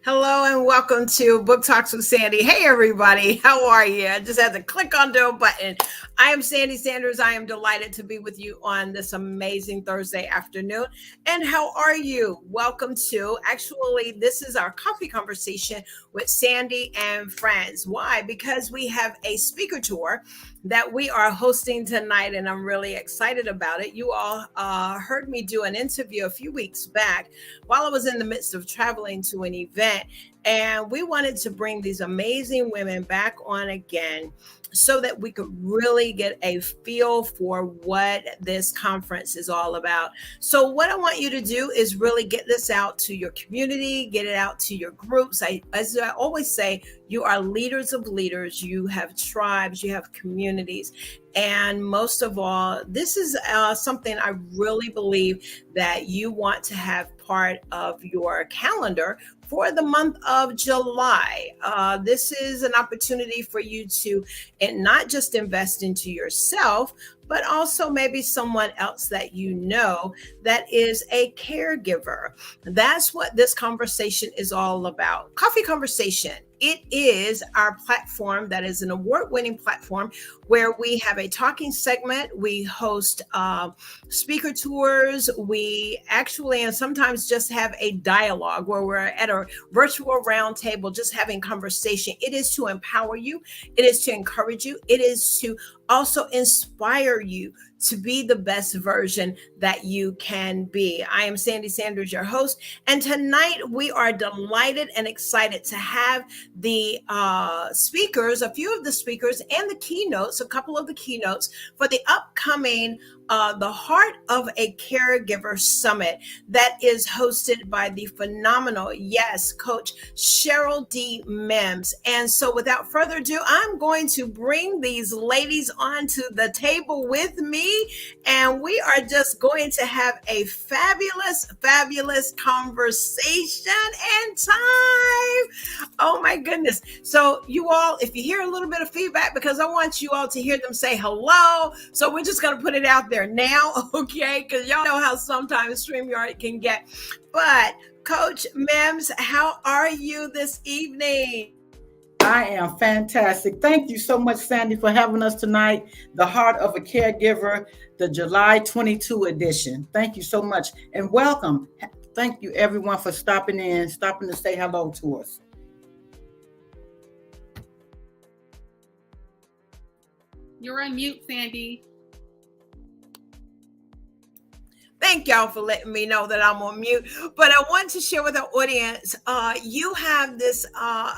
Hello and welcome to Book Talks with Sandy. Hey everybody, how are you? I just had to click onto a button. I am Sandy Sanders. I am delighted to be with you on this amazing Thursday afternoon. And how are you? Welcome to, actually, this is our coffee conversation with Sandy and friends. Why? Because we have a speaker tour that we are hosting tonight, and I'm really excited about it. You all heard me do an interview a few weeks back while I was in the midst of traveling to an event, and we wanted to bring these amazing women back on again so that we could really get a feel for what this conference is all about. So what I want you to do is really get this out to your community, get it out to your groups. As I always say, you are leaders of leaders. You have tribes, you have communities. And most of all, this is something I really believe that you want to have part of your calendar for the month of July. This is an opportunity for you to not just invest into yourself, but also maybe someone else that you know that is a caregiver. That's what this conversation is all about. Coffee Conversation. It is our platform that is an award-winning platform where we have a talking segment. We host speaker tours. We actually, and sometimes just have a dialogue where we're at a virtual round table, just having conversation. It is to empower you. It is to encourage you. It is to also inspire you to be the best version that you can be. I am Sandy Sanders, your host, and tonight we are delighted and excited to have the speakers, a few of the speakers, and the keynotes, a couple of the keynotes for the upcoming the Heart of a Caregiver Summit that is hosted by the phenomenal, yes, Coach Sherrell D. Mims. And so without further ado, I'm going to bring these ladies onto the table with me, and we are just going to have a fabulous, fabulous conversation and time. Oh my goodness. So you all, if you hear a little bit of feedback, because I want you all to hear them say hello. So we're just going to put it out there now, okay? Because y'all know how sometimes StreamYard can get. But Coach Mims, how are you this evening? I am fantastic. Thank you so much, Sandy, for having us tonight. The Heart of a Caregiver, the July 22 edition. Thank you so much and welcome. Thank you, everyone, for stopping to say hello to us. You're on mute, Sandy. Thank y'all for letting me know that I'm on mute. But I want to share with our audience, you have this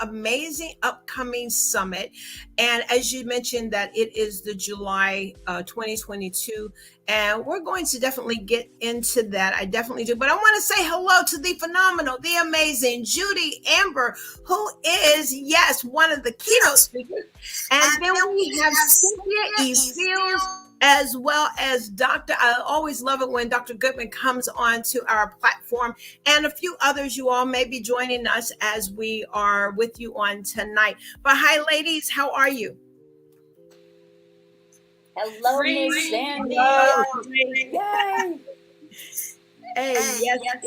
amazing upcoming summit. And as you mentioned that it is the July 2022. And we're going to definitely get into that. I definitely do. But I want to say hello to the phenomenal, the amazing Judy Amber, who is, yes, one of the keynote speakers. And then we have Cynthia as well as Dr. I always love it when Dr. Goodman comes on to our platform, and a few others. You all may be joining us as we are with you on tonight. But hi, ladies, how are you? Hello, Miss Sandy. Yay. Hey, yes,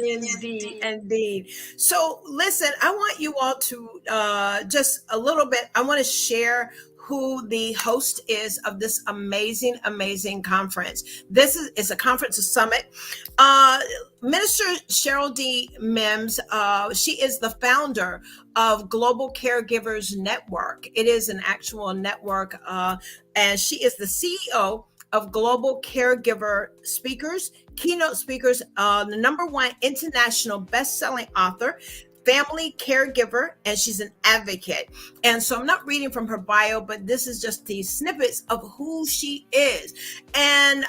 indeed. So listen, I want you all to just a little bit, I want to share who the host is of this amazing conference. This is a conference, a summit. Minister Sherrell D. Mims, she is the founder of Global Caregivers Network. It is an actual network, and she is the CEO of Global Caregiver Speakers, Keynote Speakers, the #1 international best-selling author, family caregiver, and she's an advocate. And so I'm not reading from her bio, but this is just the snippets of who she is. And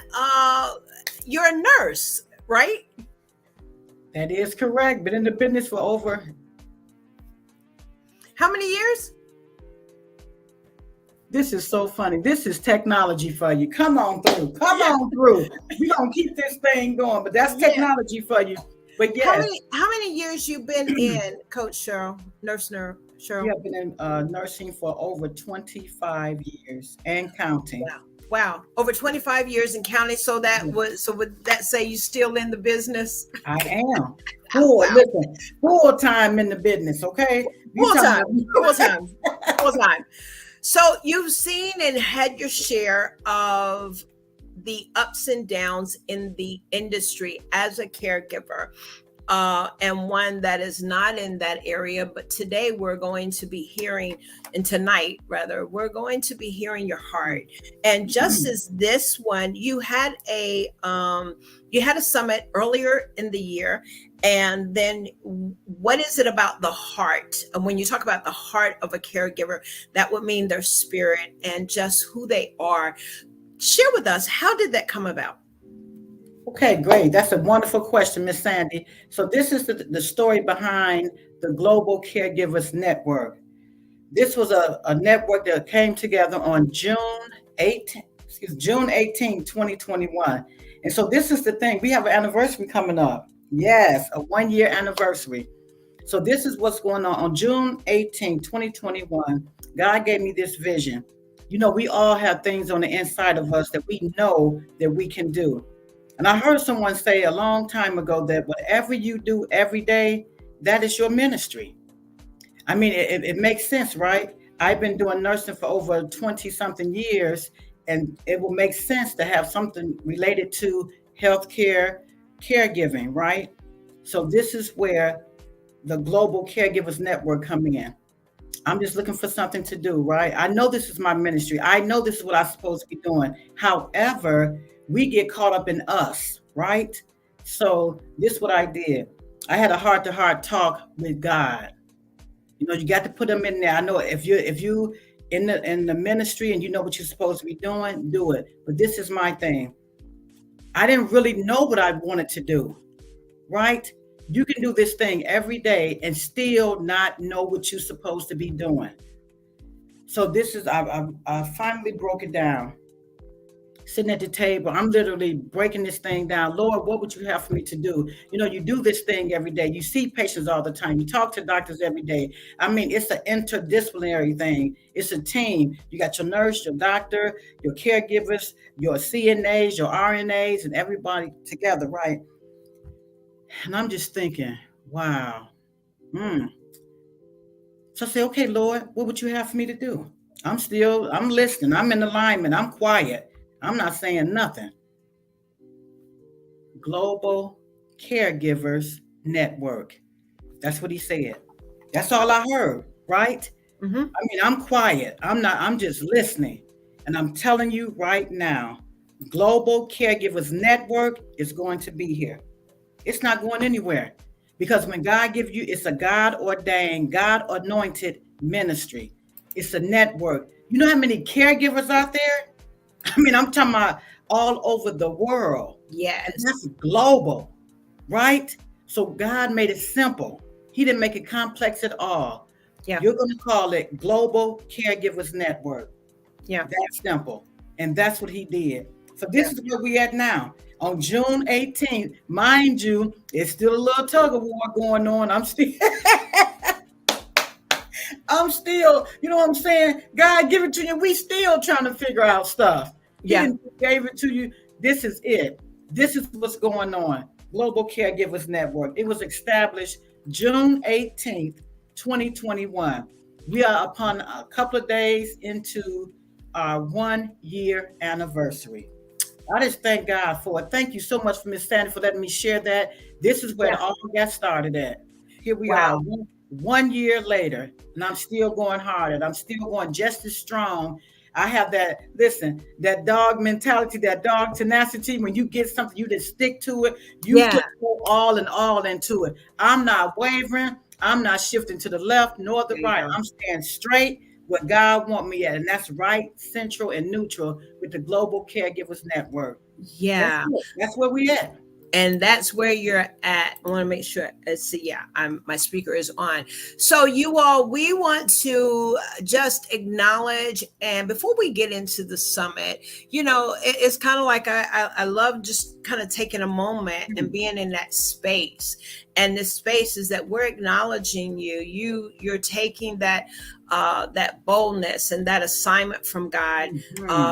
you're a nurse, right? That is correct. Been in the business for over... How many years? This is so funny. This is technology for you. Come on through. Come on through. We're going to keep this thing going, but that's technology for you. But yes. How many years you been in, Coach Sherrell, Nurse Sherrell? Yeah, I've been in nursing for over 25 years and counting. Wow. Over 25 years and counting. So would that say you still in the business? I am. Full time in the business, okay? Full time. So you've seen and had your share of the ups and downs in the industry as a caregiver, and one that is not in that area. But today we're going to be hearing, and tonight rather, we're going to be hearing your heart. And just as this one, you had a summit earlier in the year. And then what is it about the heart? And when you talk about the heart of a caregiver, that would mean their spirit and just who they are. Share with us, how did that come about? Okay, great. That's a wonderful question, Miss Sandy. So this is the story behind the Global Caregivers Network. This was a network that came together on June 18, 2021. And so this is the thing. We have an anniversary coming up. Yes, a 1-year anniversary. So this is what's going on June 18, 2021. God gave me this vision. You know, we all have things on the inside of us that we know that we can do. And I heard someone say a long time ago that whatever you do every day, that is your ministry. I mean, it makes sense, right? I've been doing nursing for over 20 something years, and it will make sense to have something related to healthcare, caregiving, right? So this is where the Global Caregivers Network coming in. I'm just looking for something to do, right? I know this is my ministry. I know this is what I'm supposed to be doing. However, we get caught up in us, right? So this is what I did. I had a heart-to-heart talk with God. You know, you got to put them in there. I know if you in the ministry and you know what you're supposed to be doing, do it. But this is my thing. I didn't really know what I wanted to do, right? You can do this thing every day and still not know what you're supposed to be doing. So this is, I finally broke it down. Sitting at the table, I'm literally breaking this thing down. Lord, what would you have for me to do? You know, you do this thing every day. You see patients all the time. You talk to doctors every day. I mean, it's an interdisciplinary thing. It's a team. You got your nurse, your doctor, your caregivers, your CNAs, your RNAs, and everybody together, right? And I'm just thinking, wow. So I say, okay, Lord, what would you have for me to do? I'm listening. I'm in alignment. I'm quiet. I'm not saying nothing. Global Caregivers Network. That's what he said. That's all I heard, right? Mm-hmm. I mean, I'm quiet. I'm just listening. And I'm telling you right now, Global Caregivers Network is going to be here. It's not going anywhere. Because when God gives you, it's a God-ordained, God-anointed ministry. It's a network. You know how many caregivers out there? I mean, I'm talking about all over the world. Yes. And that's global, right? So God made it simple. He didn't make it complex at all. Yeah. You're going to call it Global Caregivers Network. Yeah. That's simple. And that's what he did. So this is where we at now. On June 18th, mind you, it's still a little tug of war going on. I'm still, you know what I'm saying? God give it to you. We still trying to figure out stuff. Yeah. He gave it to you. This is it. This is what's going on. Global Caregivers Network. It was established June 18th, 2021. We are upon a couple of days into our 1 year anniversary. I just thank God for it. Thank you so much for Miss Sandy for letting me share that. This is where Yeah. it all got started at. Here we Wow. are, 1 year later, and I'm still going hard, and I'm still going just as strong. I have that dog mentality, that dog tenacity. When you get something, you just stick to it. You Yeah. put all and all into it. I'm not wavering. I'm not shifting to the left nor the There you right. go. I'm staying straight where God want me at, and that's right, central, and neutral with the Global Caregivers Network. That's Yeah. it. That's where we at. And that's where you're at. I want to make sure. See, yeah, my speaker is on. So you all, we want to just acknowledge, and before we get into the summit, it's kind of like I love just kind of taking a moment and being in that space. And this space is that we're acknowledging you're taking that boldness and that assignment from God,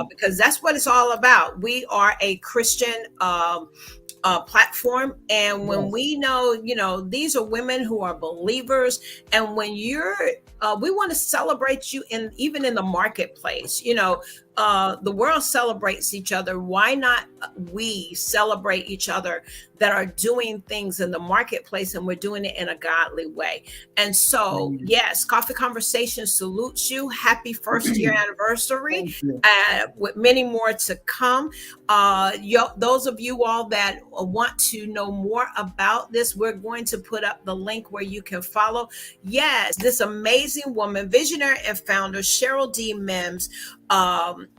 because that's what it's all about. We are a Christian platform, and when we know these are women who are believers, and when we want to celebrate you even in the marketplace. The world celebrates each other. Why not we celebrate each other that are doing things in the marketplace, and we're doing it in a godly way? And so, yes, Coffee Conversation salutes you. Happy first year anniversary, with many more to come. Those of you all that want to know more about this, we're going to put up the link where you can follow. Yes, this amazing woman, visionary and founder, Sherrell D. Mims,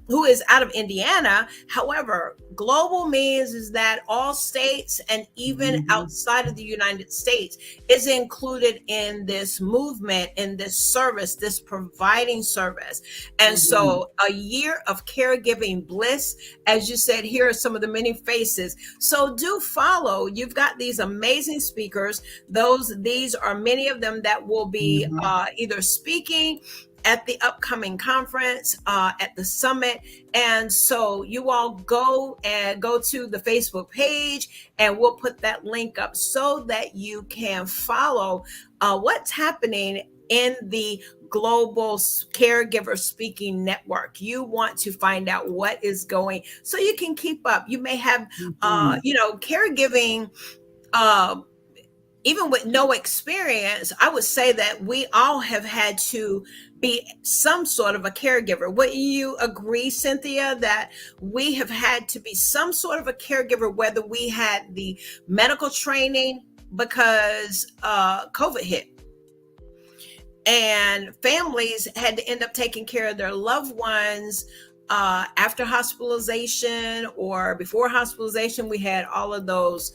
who is out of Indiana. However, global means is that all states and even outside of the United States is included in this movement, in this service, this providing service. And so a year of caregiving bliss, as you said, here are some of the many faces. So do follow. You've got these amazing speakers. These are many of them that will be either speaking at the upcoming conference, at the summit. And so you all go to the Facebook page, and we'll put that link up so that you can follow what's happening in the Global Caregiver Speaking Network. You want to find out what is going, so you can keep up. You may have, caregiving, even with no experience. I would say that we all have had to be some sort of a caregiver. Would you agree, Cynthia, that we have had to be some sort of a caregiver, whether we had the medical training, because COVID hit and families had to end up taking care of their loved ones after hospitalization or before hospitalization? We had all of those,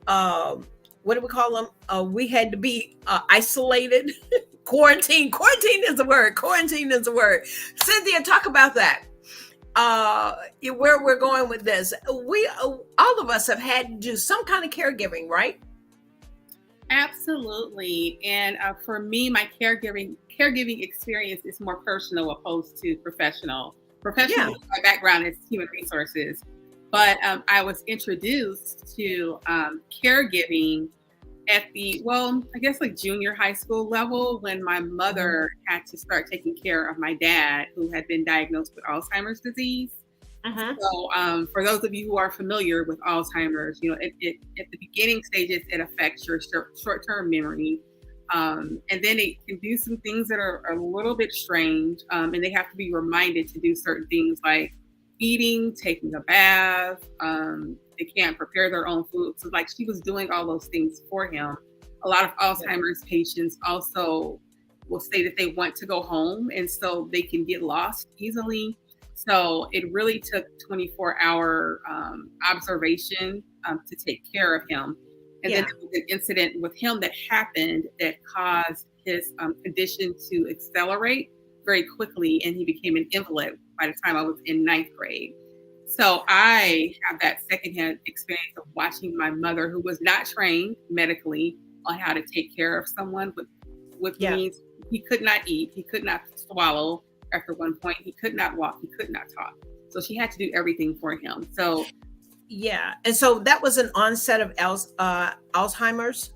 what do we call them? We had to be isolated. Quarantine is the word. Cynthia, talk about that. Where we're going with this. All of us have had to do some kind of caregiving, right? Absolutely. And for me, my caregiving experience is more personal opposed to professional. Professional, my background is human resources, but I was introduced to caregiving at the, junior high school level, when my mother had to start taking care of my dad, who had been diagnosed with Alzheimer's disease. So for those of you who are familiar with Alzheimer's, at the beginning stages, it affects your short-term memory. And then it can do some things that are a little bit strange. And they have to be reminded to do certain things like eating, taking a bath. They can't prepare their own food. So like, she was doing all those things for him. A lot of Alzheimer's patients also will say that they want to go home, and so they can get lost easily. So it really took 24-hour observation to take care of him. And then there was an incident with him that happened that caused his condition to accelerate very quickly, and he became an invalid by the time I was in 9th grade. So I have that secondhand experience of watching my mother, who was not trained medically on how to take care of someone with means he could not eat, he could not swallow. After one point, he could not walk, he could not talk. So she had to do everything for him. So and so that was an onset of Alzheimer's.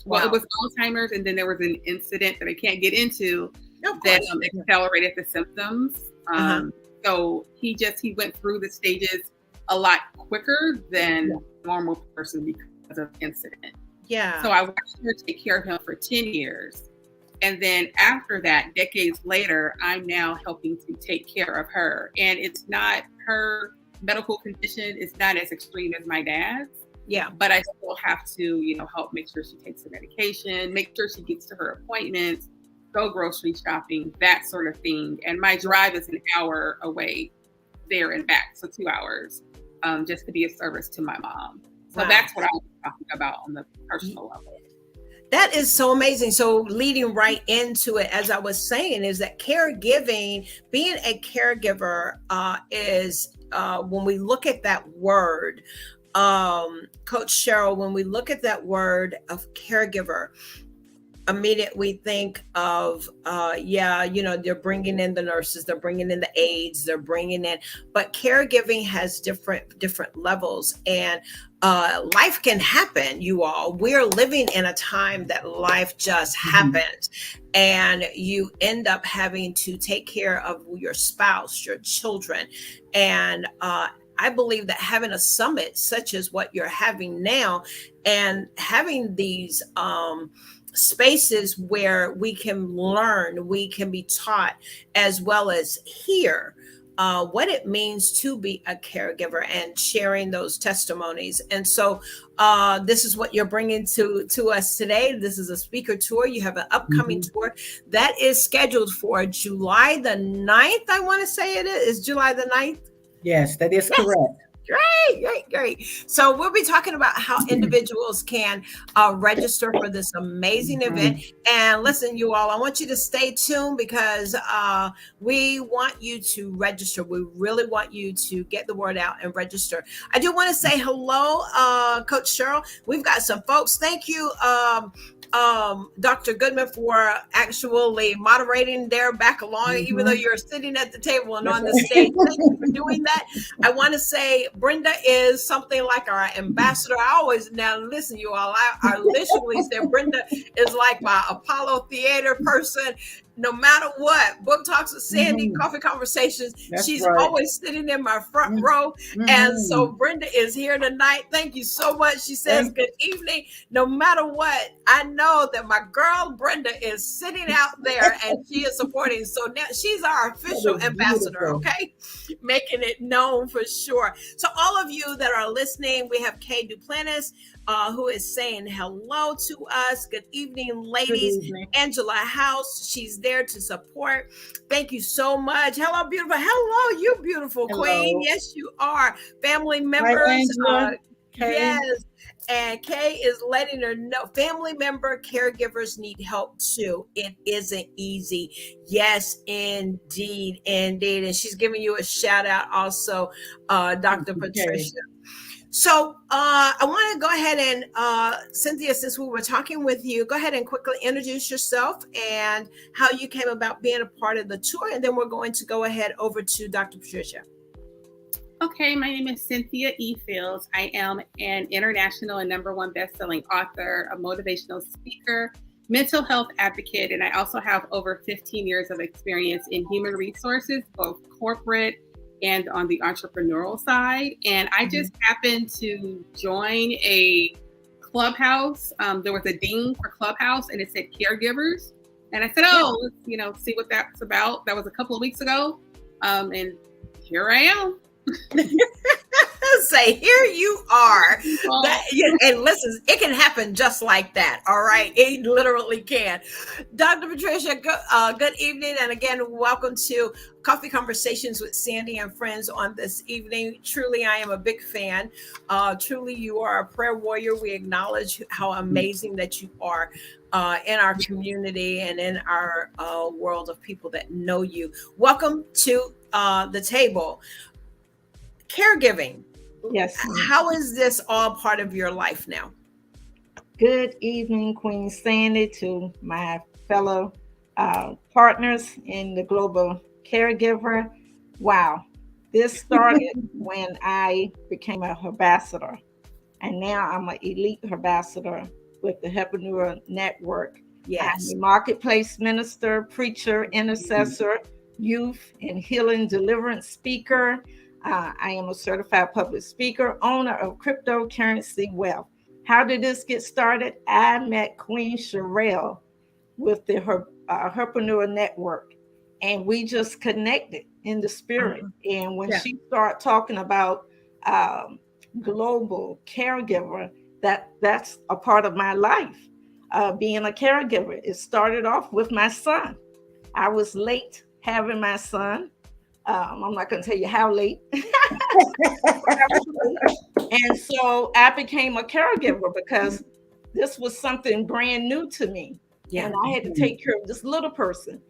Well, it was Alzheimer's, and then there was an incident that I can't get into that accelerated the symptoms. So he went through the stages a lot quicker than a normal person because of the incident. Yeah. So I watched her take care of him for 10 years. And then after that, decades later, I'm now helping to take care of her. And it's not her medical condition is not as extreme as my dad's. Yeah. But I still have to, help make sure she takes the medication, make sure she gets to her appointments, go grocery shopping, that sort of thing. And my drive is an hour away there and back. So 2 hours, just to be of service to my mom. So that's what I was talking about on the personal level. That is so amazing. So leading right into it, as I was saying, is that caregiving, being a caregiver is, when we look at that word, Coach Sherrell, when we look at that word of caregiver, immediately we think of, they're bringing in the nurses, they're bringing in the aides, they're bringing in, but caregiving has different levels, and life can happen, you all. We're living in a time that life just happens, and you end up having to take care of your spouse, your children, and I believe that having a summit such as what you're having now, and having these spaces where we can learn, we can be taught, as well as hear what it means to be a caregiver, and sharing those testimonies. And so this is what you're bringing to us today. This is a speaker tour. You have an upcoming tour that is scheduled for July the 9th. I want to say it is July the 9th. Yes, that is correct. Great. So we'll be talking about how individuals can register for this amazing event. And listen, you all, I want you to stay tuned, because we want you to register. We really want you to get the word out and register. I do want to say hello, Coach Sherrell. We've got some folks. Thank you, Dr. Goodman, for actually moderating there back along, even though you're sitting at the table and on the stage. Thank you for doing that. I want to say Brenda is something like our ambassador. Now listen, you all, I literally said Brenda is like my Apollo Theater person. No matter what, Book Talks with Sandy, Coffee Conversations, she's always sitting in my front row. And so Brenda is here tonight. Thank you so much. She says, good evening. No matter what, I know that my girl Brenda is sitting out there and she is supporting. So now she's our official ambassador, okay? Making it known for sure. So all of you that are listening, we have Kay Duplantis, who is saying hello to us. Good evening, ladies. Good evening. Angela House, she's there to support. Thank you so much. Hello, beautiful. Hello, you beautiful queen. Yes, you are. Family members. Yes. And Kay is letting her know, family member caregivers need help too. It isn't easy. Yes, indeed. And she's giving you a shout out also, Dr. Patricia. So I want to go ahead and, Cynthia, since we were talking with you, go ahead and quickly introduce yourself and how you came about being a part of the tour. And then we're going to go ahead over to Dr. Patricia. Okay, my name is Cynthia E. Fields. I am an international and #1 best-selling author, a motivational speaker, mental health advocate, and I also have over 15 years of experience in human resources, both corporate and on the entrepreneurial side. And I just happened to join a Clubhouse. There was a ding for Clubhouse and it said Caregivers. And I said, let's, see what that's about. That was a couple of weeks ago. And here I am. Say, here you are. And listen, it can happen just like that. All right. It literally can. Dr. Patricia, good evening. And again, welcome to Coffee Conversations with Sandy and friends on this evening. Truly, I am a big fan. Truly, you are a prayer warrior. We acknowledge how amazing that you are in our community and in our world of people that know you. Welcome to the table. Caregiving. Yes. How is this all part of your life now? Good evening, Queen Sandy, to my fellow partners in the Global Caregiver. Wow. This started when I became a ambassador, and now I'm an elite ambassador with the Herpreneur Network. Yes. I'm a marketplace minister, preacher, intercessor, youth and healing deliverance speaker. I am a certified public speaker, owner of Cryptocurrency Wealth. How did this get started? I met Queen Sherrell with the Herpreneur Network, and we just connected in the spirit. And when she started talking about global caregiver, that's a part of my life. Being a caregiver, it started off with my son. I was late having my son. I'm not going to tell you how late. And so I became a caregiver because this was something brand new to me. Yeah. And I had to take care of this little person.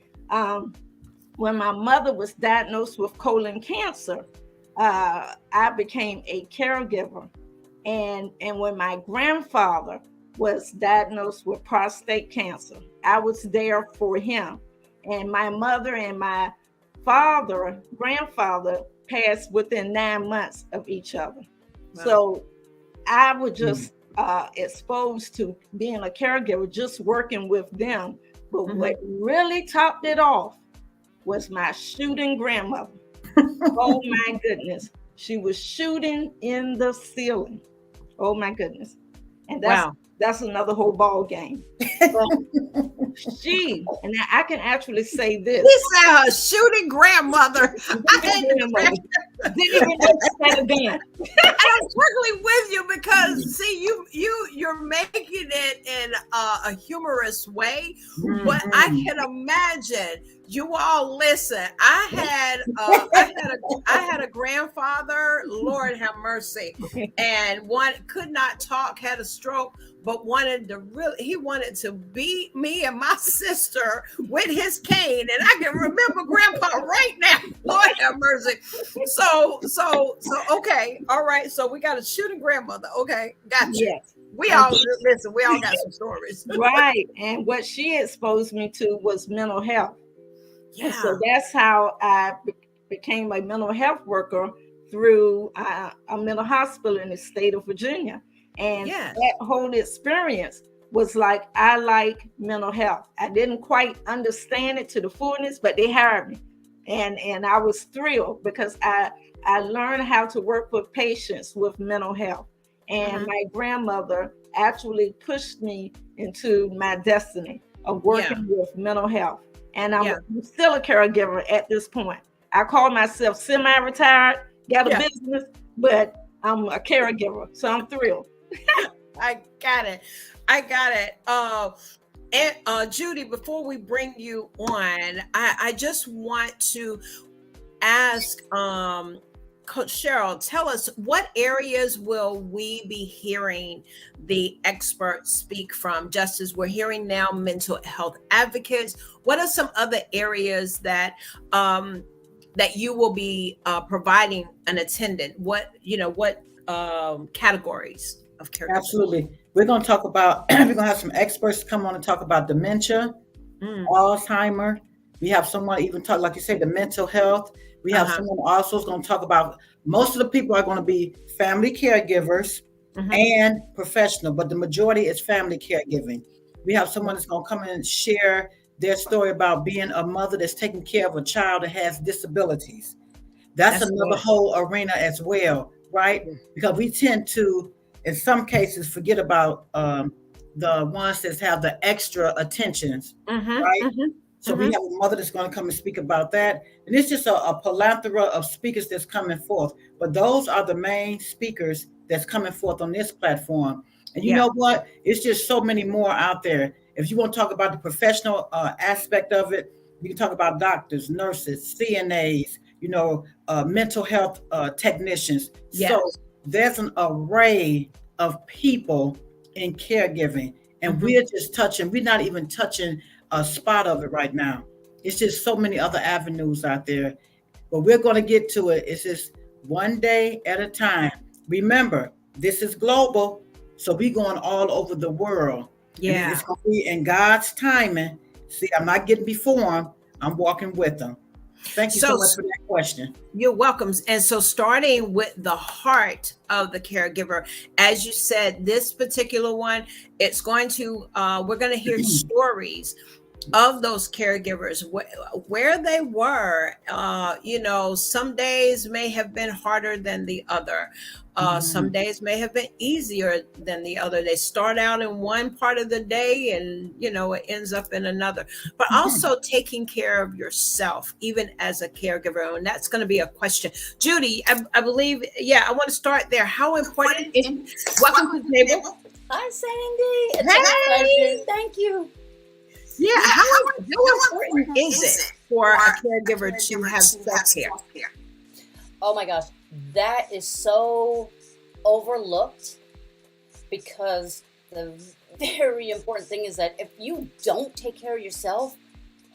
When my mother was diagnosed with colon cancer, I became a caregiver. And when my grandfather was diagnosed with prostate cancer, I was there for him. And my mother and my grandfather passed within 9 months of each other. Wow. So I was just exposed to being a caregiver, just working with them. But what really topped it off was my shooting grandmother. Oh my goodness. She was shooting in the ceiling. Oh my goodness. And that's another whole ball game. And I can actually say this. He said her shooting grandmother. Didn't even know she had a gun. I'm struggling with you because see, you're making it in a humorous way, but I can imagine you all listen. I had a grandfather, Lord have mercy, and one could not talk, had a stroke, but he wanted to beat me and my sister with his cane, and I can remember Grandpa right now. Lord have mercy. So okay, all right. So we got a shooting grandmother. Okay, gotcha. Yes. We all got some stories. Right. And what she exposed me to was mental health. Yeah. And so that's how I became a mental health worker through a mental hospital in the state of Virginia. And that whole experience was like, I like mental health. I didn't quite understand it to the fullness, but they hired me. And I was thrilled because I learned how to work with patients with mental health. And my grandmother actually pushed me into my destiny of working with mental health. And I'm still a caregiver at this point. I call myself semi-retired, got a business, but I'm a caregiver. So I'm thrilled. I got it. And Judy, before we bring you on, I just want to ask Coach Sherrell, tell us, what areas will we be hearing the experts speak from? Just as we're hearing now mental health advocates, what are some other areas that you will be providing an attendant? What categories of care? Absolutely. We're going to talk about, we're going to have some experts come on and talk about dementia, Alzheimer. We have someone even talk, like you say, the mental health. We have someone also is going to talk about, most of the people are going to be family caregivers and professional, but the majority is family caregiving. We have someone that's going to come in and share their story about being a mother that's taking care of a child that has disabilities. That's another whole arena as well, right? Because we tend to, in some cases, forget about the ones that have the extra attentions, right? So we have a mother that's going to come and speak about that. And it's just a plethora of speakers that's coming forth. But those are the main speakers that's coming forth on this platform. And you know what? It's just so many more out there. If you want to talk about the professional aspect of it, you can talk about doctors, nurses, CNAs, mental health technicians. Yes. So there's an array of people in caregiving. And we're just we're not even touching a spot of it right now. It's just so many other avenues out there, but we're going to get to it. It's just one day at a time. Remember, this is global, so we're going all over the world. Yeah, it's going to be in God's timing. See, I'm not getting before him. I'm walking with him. Thank you so much for that question. You're welcome. And so starting with the heart of the caregiver, as you said, this particular one, it's going to, we're going to hear stories of those caregivers, where they were. Some days may have been harder than the other. Some days may have been easier than the other. They start out in one part of the day and, it ends up in another. But also taking care of yourself, even as a caregiver. And that's going to be a question. Judy, I believe, I want to start there. How important is, welcome to the table. Hi, Sandy. It's a pleasure. Thank you. Yeah, how important is it for a caregiver to have self-care? Oh my gosh, that is so overlooked, because the very important thing is that if you don't take care of yourself,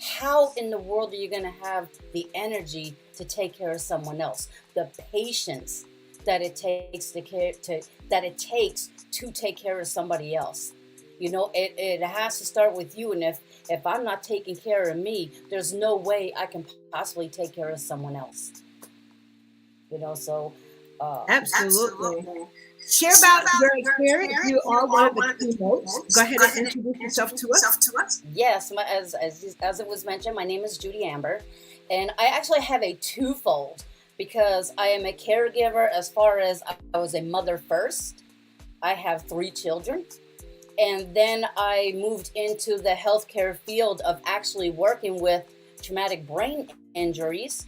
how in the world are you going to have the energy to take care of someone else? The patience that it takes to take care of somebody else. It has to start with you. And if I'm not taking care of me, there's no way I can possibly take care of someone else. Absolutely. Share about your experience. You are one of the keynotes. Go ahead and introduce yourself to us. Yes, as it was mentioned, my name is Judy Amber, and I actually have a twofold, because I am a caregiver as far as I was a mother first. I have 3 children. And then I moved into the healthcare field of actually working with traumatic brain injuries.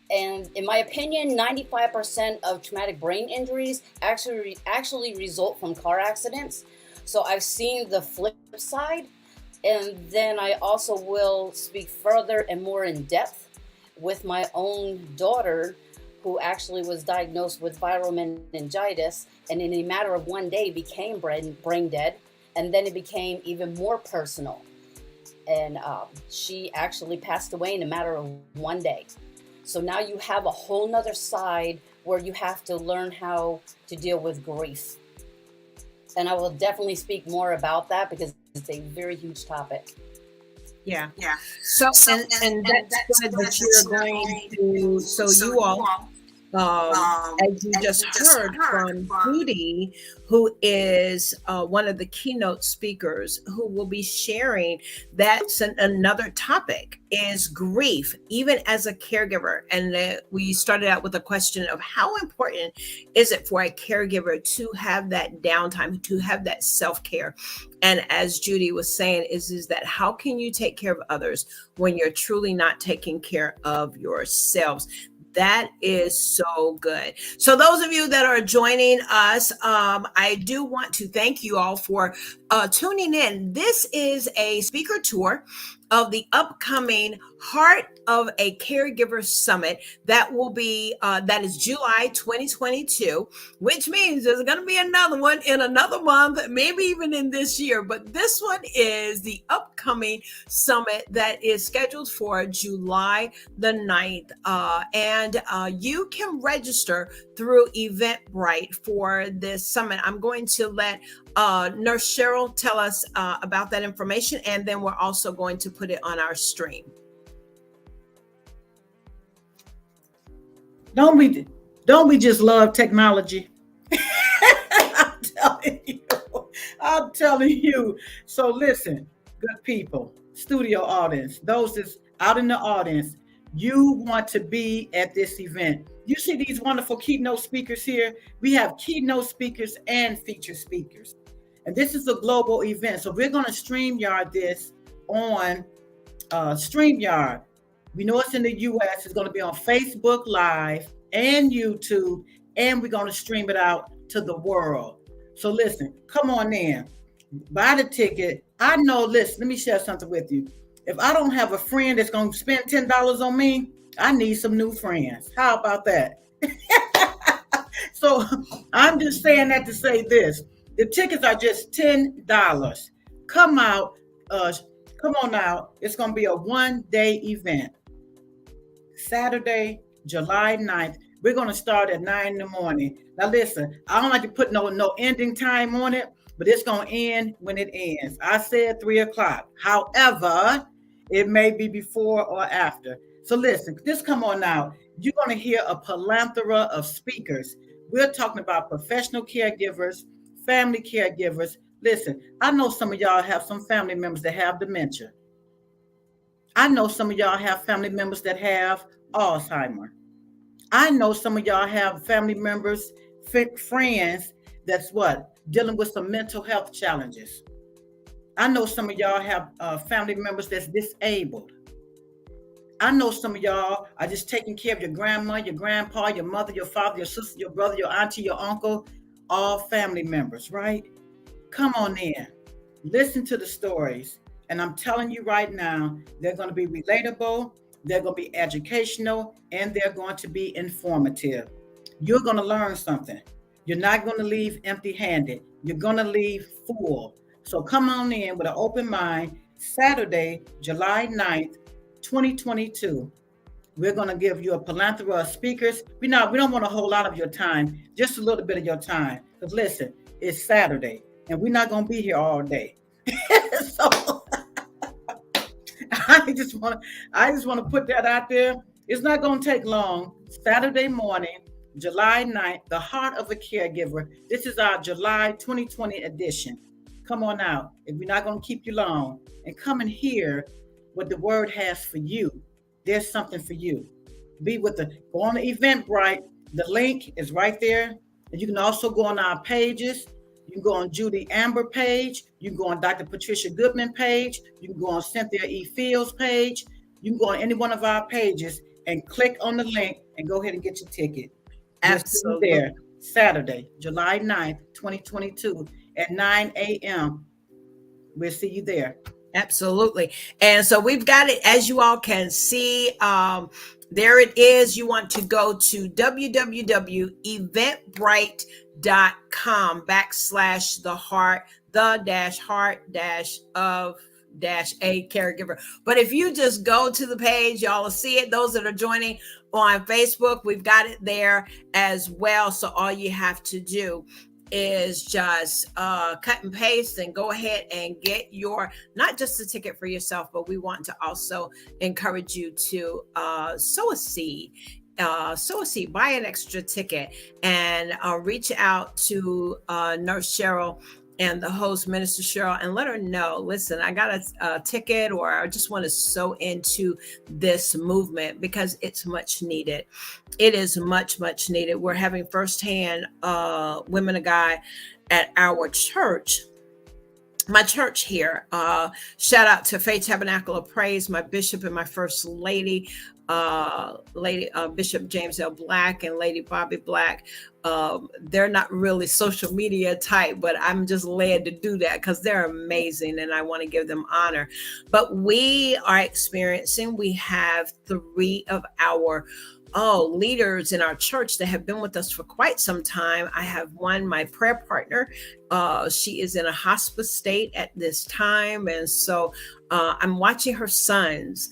And in my opinion, 95% of traumatic brain injuries actually result from car accidents. So I've seen the flip side. And then I also will speak further and more in depth with my own daughter, who actually was diagnosed with viral meningitis, and in a matter of one day became brain dead. And then it became even more personal. And she actually passed away in a matter of one day. So now you have a whole nother side where you have to learn how to deal with grief. And I will definitely speak more about that, because it's a very huge topic. Yeah. So and that's good that you're going to, so you all, as you just heard from Judy, who is one of the keynote speakers, who will be sharing that's another topic, is grief, even as a caregiver. And we started out with a question of how important is it for a caregiver to have that downtime, to have that self-care. And as Judy was saying, is that how can you take care of others when you're truly not taking care of yourselves? That is so good. So those of you that are joining us, I do want to thank you all for tuning in. This is a speaker tour of the upcoming Heart of a Caregiver Summit that will be, that is July 2022, which means there's going to be another one in another month, maybe even in this year. But this one is the upcoming summit that is scheduled for July the 9th. And you can register through Eventbrite for this summit. I'm going to let Nurse Sherrell tell us about that information, and then we're also going to put it on our stream. Don't we just love technology? I'm telling you. So listen, good people, studio audience, those that's out in the audience, you want to be at this event. You see these wonderful keynote speakers here? We have keynote speakers and featured speakers. And this is a global event. So we're going to StreamYard this on StreamYard. We know it's in the US. It's going to be on Facebook Live and YouTube, and we're going to stream it out to the world. So listen, come on in, buy the ticket. I know, listen, let me share something with you. If I don't have a friend that's going to spend $10 on me, I need some new friends. How about that? So I'm just saying that to say this. The tickets are just $10. Come out. Come on out. It's going to be a one-day event. Saturday, July 9th. We're going to start at 9 in the morning. Now, listen, I don't like to put no ending time on it, but it's going to end when it ends. I said 3 o'clock. However, it may be before or after. So listen, just come on now. You're going to hear a plethora of speakers. We're talking about professional caregivers, family caregivers. Listen, I know some of y'all have some family members that have dementia. I know some of y'all have family members that have Alzheimer. I know some of y'all have family members, friends that's what? Dealing with some mental health challenges. I know some of y'all have family members that's disabled. I know some of y'all are just taking care of your grandma, your grandpa, your mother, your father, your sister, your brother, your auntie, your uncle, all family members, right? Come on in. Listen to the stories. And I'm telling you right now, they're going to be relatable, they're going to be educational, and they're going to be informative. You're going to learn something. You're not going to leave empty-handed. You're going to leave full. So come on in with an open mind. Saturday, July 9th, 2022. We're going to give you a plethora of speakers. We don't want a whole lot of your time, just a little bit of your time. Because listen, it's Saturday, and we're not going to be here all day. So I just want to put that out there. It's not going to take long. Saturday morning, July 9th, the heart of a caregiver. This is our July 2020 edition. Come on out. If we're not going to keep you long, and come and hear what the word has for you. There's something for you. Go on the Eventbrite. The link is right there. And you can also go on our pages. You can go on Judy Amber page. You can go on Dr. Patricia Goodman page. You can go on Cynthia E. Fields page. You can go on any one of our pages and click on the link and go ahead and get your ticket. Absolutely. There, Saturday, July 9th, 2022 at 9 a.m. We'll see you there. Absolutely. And so we've got it, as you all can see. There it is. You want to go to www.eventbrite.com/the-heart-of-a caregiver. But if you just go to the page, y'all will see it. Those that are joining on Facebook, we've got it there as well. So all you have to do is just cut and paste and go ahead and get your, not just a ticket for yourself, but we want to also encourage you to sow a seed, buy an extra ticket, and reach out to Nurse Sherrell and the host, Minister Sherrell, and let her know, listen, I got a ticket, or I just want to sow into this movement, because it's much needed. It is much, much needed. We're having firsthand women of God at our church, my church here. Shout out to Faith Tabernacle of Praise, my bishop and my first lady, Bishop James L. Black and Lady Bobby Black. They're not really social media type, but I'm just led to do that because they're amazing and I want to give them honor. But we have 3 of our leaders in our church that have been with us for quite some time. I have one, my prayer partner. She is in a hospice state at this time. And so I'm watching her sons,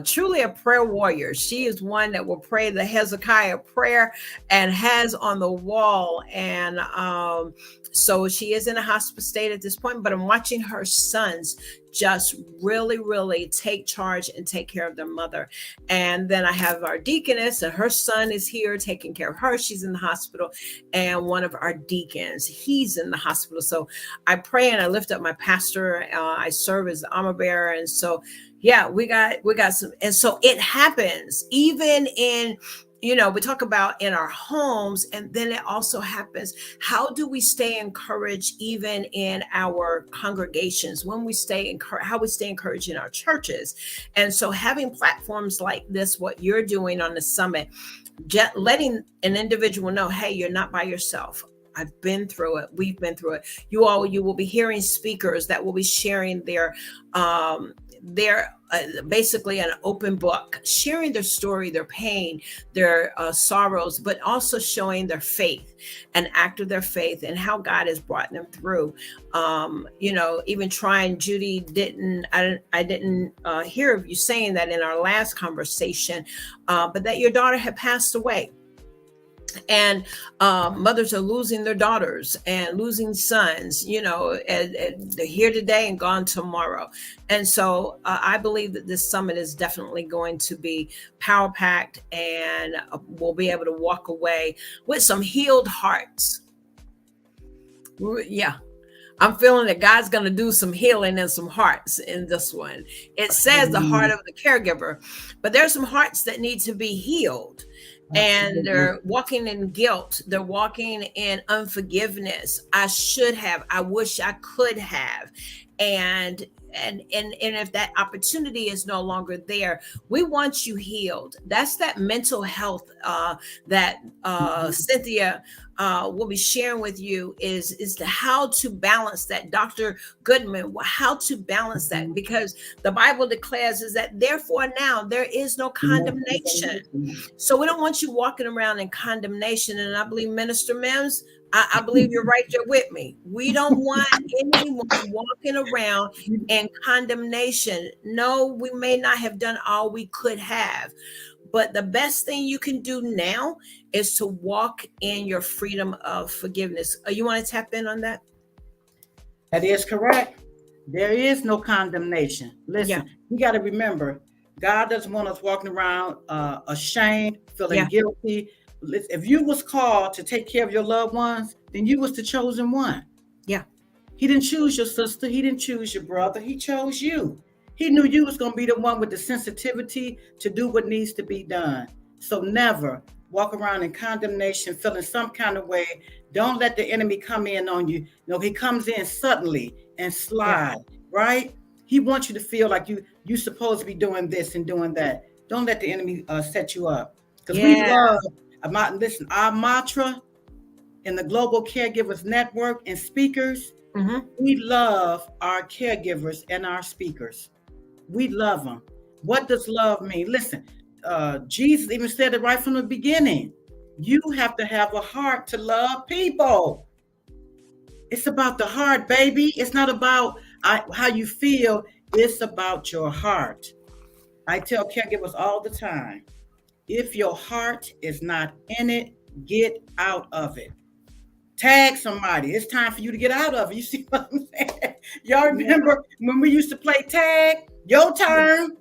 truly a prayer warrior. She is one that will pray the Hezekiah prayer and has on the wall. And so she is in a hospice state at this point, but I'm watching her sons just really, really take charge and take care of their mother. And then I have our deaconess, and her son is here taking care of her. She's in the hospital. And one of our deacons, he's in the hospital. So I pray and I lift up my pastor. I serve as the armor bearer. And so, yeah, we got some. And so it happens even in, we talk about in our homes, and then it also happens. How do we stay encouraged even in our congregations, how we stay encouraged in our churches? And so having platforms like this, what you're doing on the summit, letting an individual know, hey, you're not by yourself. I've been through it. We've been through it. You will be hearing speakers that will be sharing their basically an open book, sharing their story, their pain, their sorrows, but also showing their faith, an act of their faith and how God has brought them through. Even trying, Judy I didn't hear of you saying that in our last conversation, but that your daughter had passed away. And mothers are losing their daughters and losing sons, and they're here today and gone tomorrow. And so I believe that this summit is definitely going to be power packed, and we'll be able to walk away with some healed hearts. Yeah. I'm feeling that God's going to do some healing in some hearts in this one. It says the heart of the caregiver, but there's some hearts that need to be healed. And they're walking in guilt. They're walking in unforgiveness. I should have. I wish I could have. And if that opportunity is no longer there, we want you healed. That's that mental health that Cynthia will be sharing with you is how to balance that. Dr. Goodman, how to balance that, because the Bible declares is that therefore now there is no condemnation. So we don't want you walking around in condemnation. And I believe Minister Mims, I believe you're right there with me. We don't want anyone walking around in condemnation. No, we may not have done all we could have, but the best thing you can do now is to walk in your freedom of forgiveness. You want to tap in on that? That is correct. There is no condemnation. Listen, you got to remember, God doesn't want us walking around ashamed, feeling guilty. If you was called to take care of your loved ones, then you was the chosen one. Yeah. He didn't choose your sister. He didn't choose your brother. He chose you. He knew you was going to be the one with the sensitivity to do what needs to be done. So never walk around in condemnation, feeling some kind of way. Don't let the enemy come in on you. He comes in suddenly and slide, right? He wants you to feel like you're supposed to be doing this and doing that. Don't let the enemy set you up. Because we love, listen, our mantra in the Global Caregivers Network and speakers, we love our caregivers and our speakers. We love them. What does love mean? Listen, Jesus even said it right from the beginning. You have to have a heart to love people. It's about the heart, baby. It's not about how you feel. It's about your heart. I tell caregivers all the time, if your heart is not in it, get out of it. Tag somebody. It's time for you to get out of it. You see what I'm saying? Y'all remember when we used to play tag? Your turn.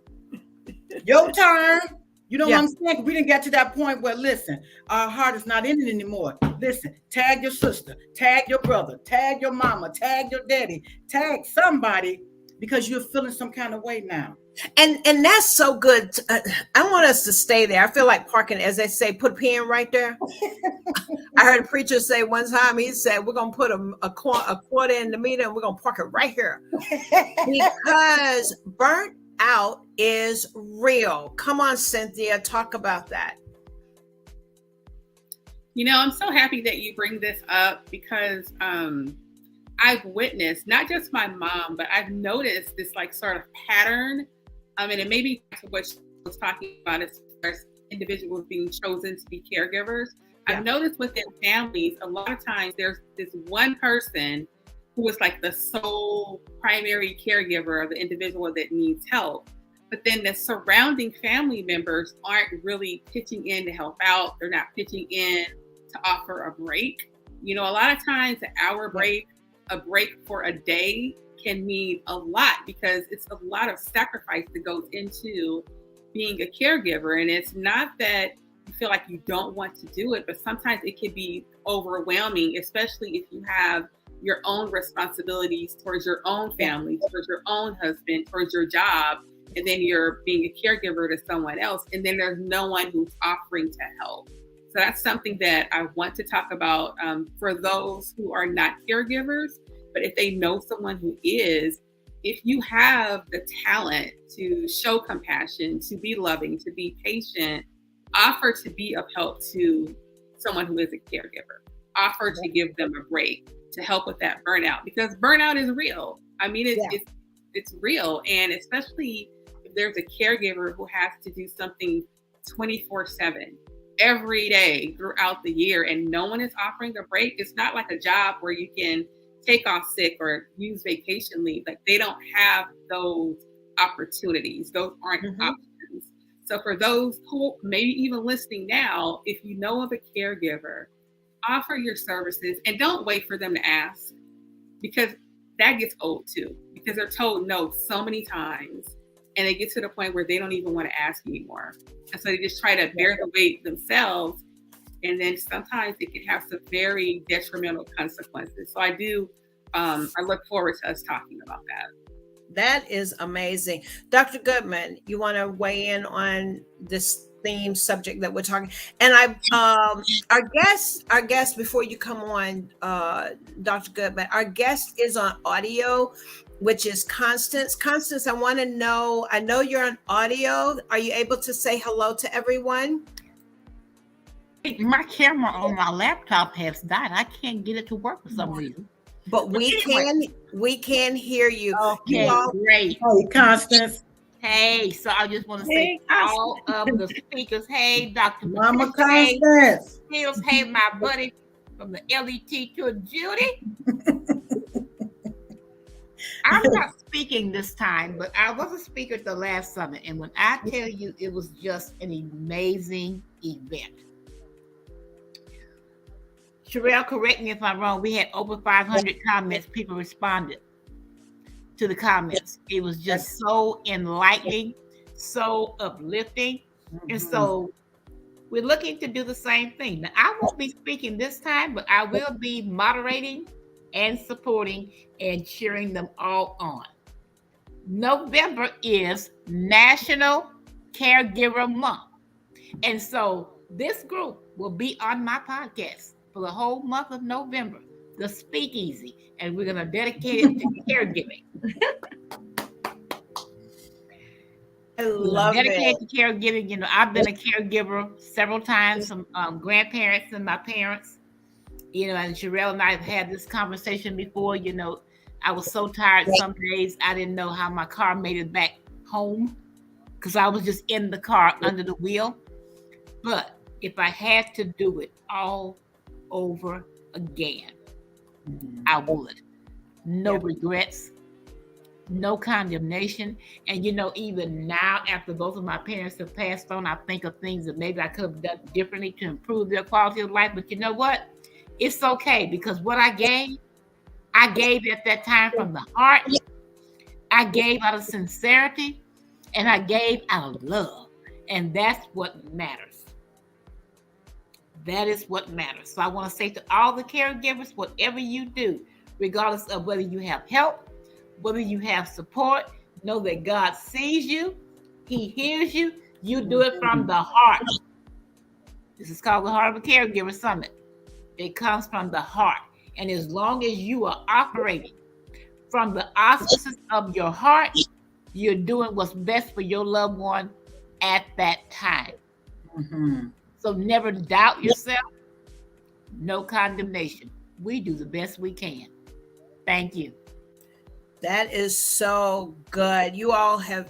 Your turn. You know what I'm saying? We didn't get to that point where, listen, our heart is not in it anymore. Listen, tag your sister, tag your brother, tag your mama, tag your daddy, tag somebody, because you're feeling some kind of way now. And that's so good. I want us to stay there. I feel like parking, as they say, put a pin right there. I heard a preacher say one time, he said, we're going to put a quarter in the meter and we're going to park it right here. Because burnt out is real. Come on, Cynthia, talk about that. I'm so happy that you bring this up, because I've witnessed, not just my mom, but I've noticed this sort of pattern. And it may be what she was talking about as far as individuals being chosen to be caregivers. Yeah. I've noticed within families, a lot of times there's this one person who is the sole primary caregiver of the individual that needs help. But then the surrounding family members aren't really pitching in to help out. They're not pitching in to offer a break. A lot of times an hour break, a break for a day can mean a lot, because it's a lot of sacrifice that goes into being a caregiver. And it's not that you feel like you don't want to do it, but sometimes it can be overwhelming, especially if you have your own responsibilities towards your own family, towards your own husband, towards your job, and then you're being a caregiver to someone else, and then there's no one who's offering to help. So that's something that I want to talk about for those who are not caregivers. But if they know someone who is, if you have the talent to show compassion, to be loving, to be patient, offer to be of help to someone who is a caregiver. Offer to give them a break to help with that burnout, because burnout is real. I mean, it's real. And especially if there's a caregiver who has to do something 24/7 every day throughout the year and no one is offering a break. It's not like a job where you can take off sick or use vacation leave. They don't have those opportunities. Those aren't options. So for those who maybe even listening now, if you know of a caregiver, offer your services and don't wait for them to ask, because that gets old too, because they're told no so many times and they get to the point where they don't even want to ask anymore. And so they just try to bear the weight themselves. And then sometimes it can have some very detrimental consequences. So I look forward to us talking about that. That is amazing. Dr. Goodman, you want to weigh in on this theme subject that we're talking? And our guest before you come on, Dr. Goodman, our guest is on audio, which is Constance. Constance, I want to know, I know you're on audio. Are you able to say hello to everyone? My camera on my laptop has died. I can't get it to work for some reason. But we can hear you. Okay, great. Hey, Constance. Hey, so I just want to say all of the speakers, hey, Dr. Mama Patrica, Constance. hey, my buddy from the LET to Judy. I'm not speaking this time, but I was a speaker at the last summit. And when I tell you, it was just an amazing event. Sherrell, correct me if I'm wrong. We had over 500 comments. People responded to the comments. It was just so enlightening, so uplifting. And so we're looking to do the same thing. Now, I won't be speaking this time, but I will be moderating and supporting and cheering them all on. November is National Caregiver Month. And so this group will be on my podcast for the whole month of November, the Speakeasy, and we're going to dedicate it to caregiving. I love it. Dedicated to caregiving. You know, I've been a caregiver several times, some grandparents and my parents. You know, and Sherrell and I have had this conversation before. You know, I was so tired some days I didn't know how my car made it back home because I was just in the car under the wheel. But if I had to do it all over again, I would. No regrets, no condemnation. And you know, even now, after both of my parents have passed on, I think of things that maybe I could have done differently to improve their quality of life. But you know what? It's okay, because what I gave at that time from the heart. I gave out of sincerity, and I gave out of love. And that's what matters. That is what matters. So I want to say to all the caregivers, whatever you do, regardless of whether you have help, whether you have support, know that God sees you, He hears you, you do it from the heart. This is called the Heart of a Caregiver Summit. It comes from the heart. And as long as you are operating from the auspices of your heart, you're doing what's best for your loved one at that time. So never doubt yourself. No condemnation. We do the best we can. Thank you. That is so good. You all have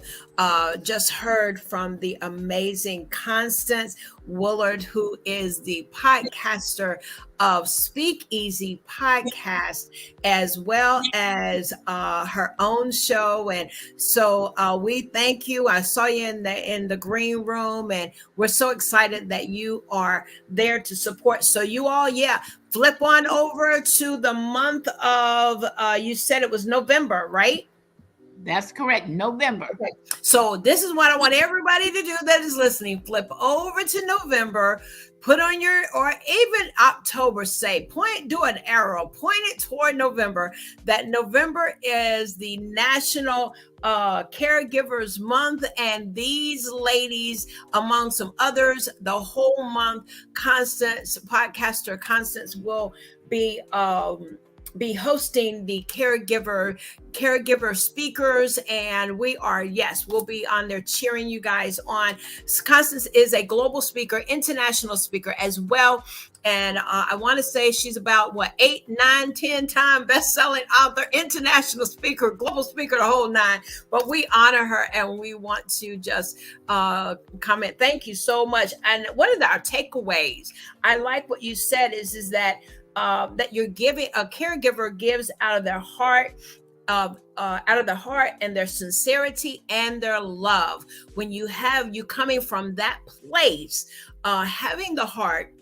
just heard from the amazing Constance Woulard, who is the podcaster of Speakeasy Podcast, as well as her own show. And so we thank you. I saw you in the green room, and we're so excited that you are there to support. So you all, flip on over to the month of, you said it was November, right? That's correct. November. Okay. So this is what I want everybody to do that is listening. Flip over to November, put on or even October, do an arrow, point it toward November. That November is the National Caregivers Month. And these ladies, among some others, the whole month, podcaster Constance will be hosting the caregiver speakers, and we'll be on there cheering you guys on. Constance is a global speaker, international speaker as well. And I want to say she's about 8, 9, 10 time best-selling author, international speaker, global speaker, the whole 9. But we honor her, and we want to just comment. Thank you so much. And one of our takeaways, I like what you said is that that you're giving, a caregiver gives out of their heart, out of the heart and their sincerity and their love. When you have you coming from that place, having the heart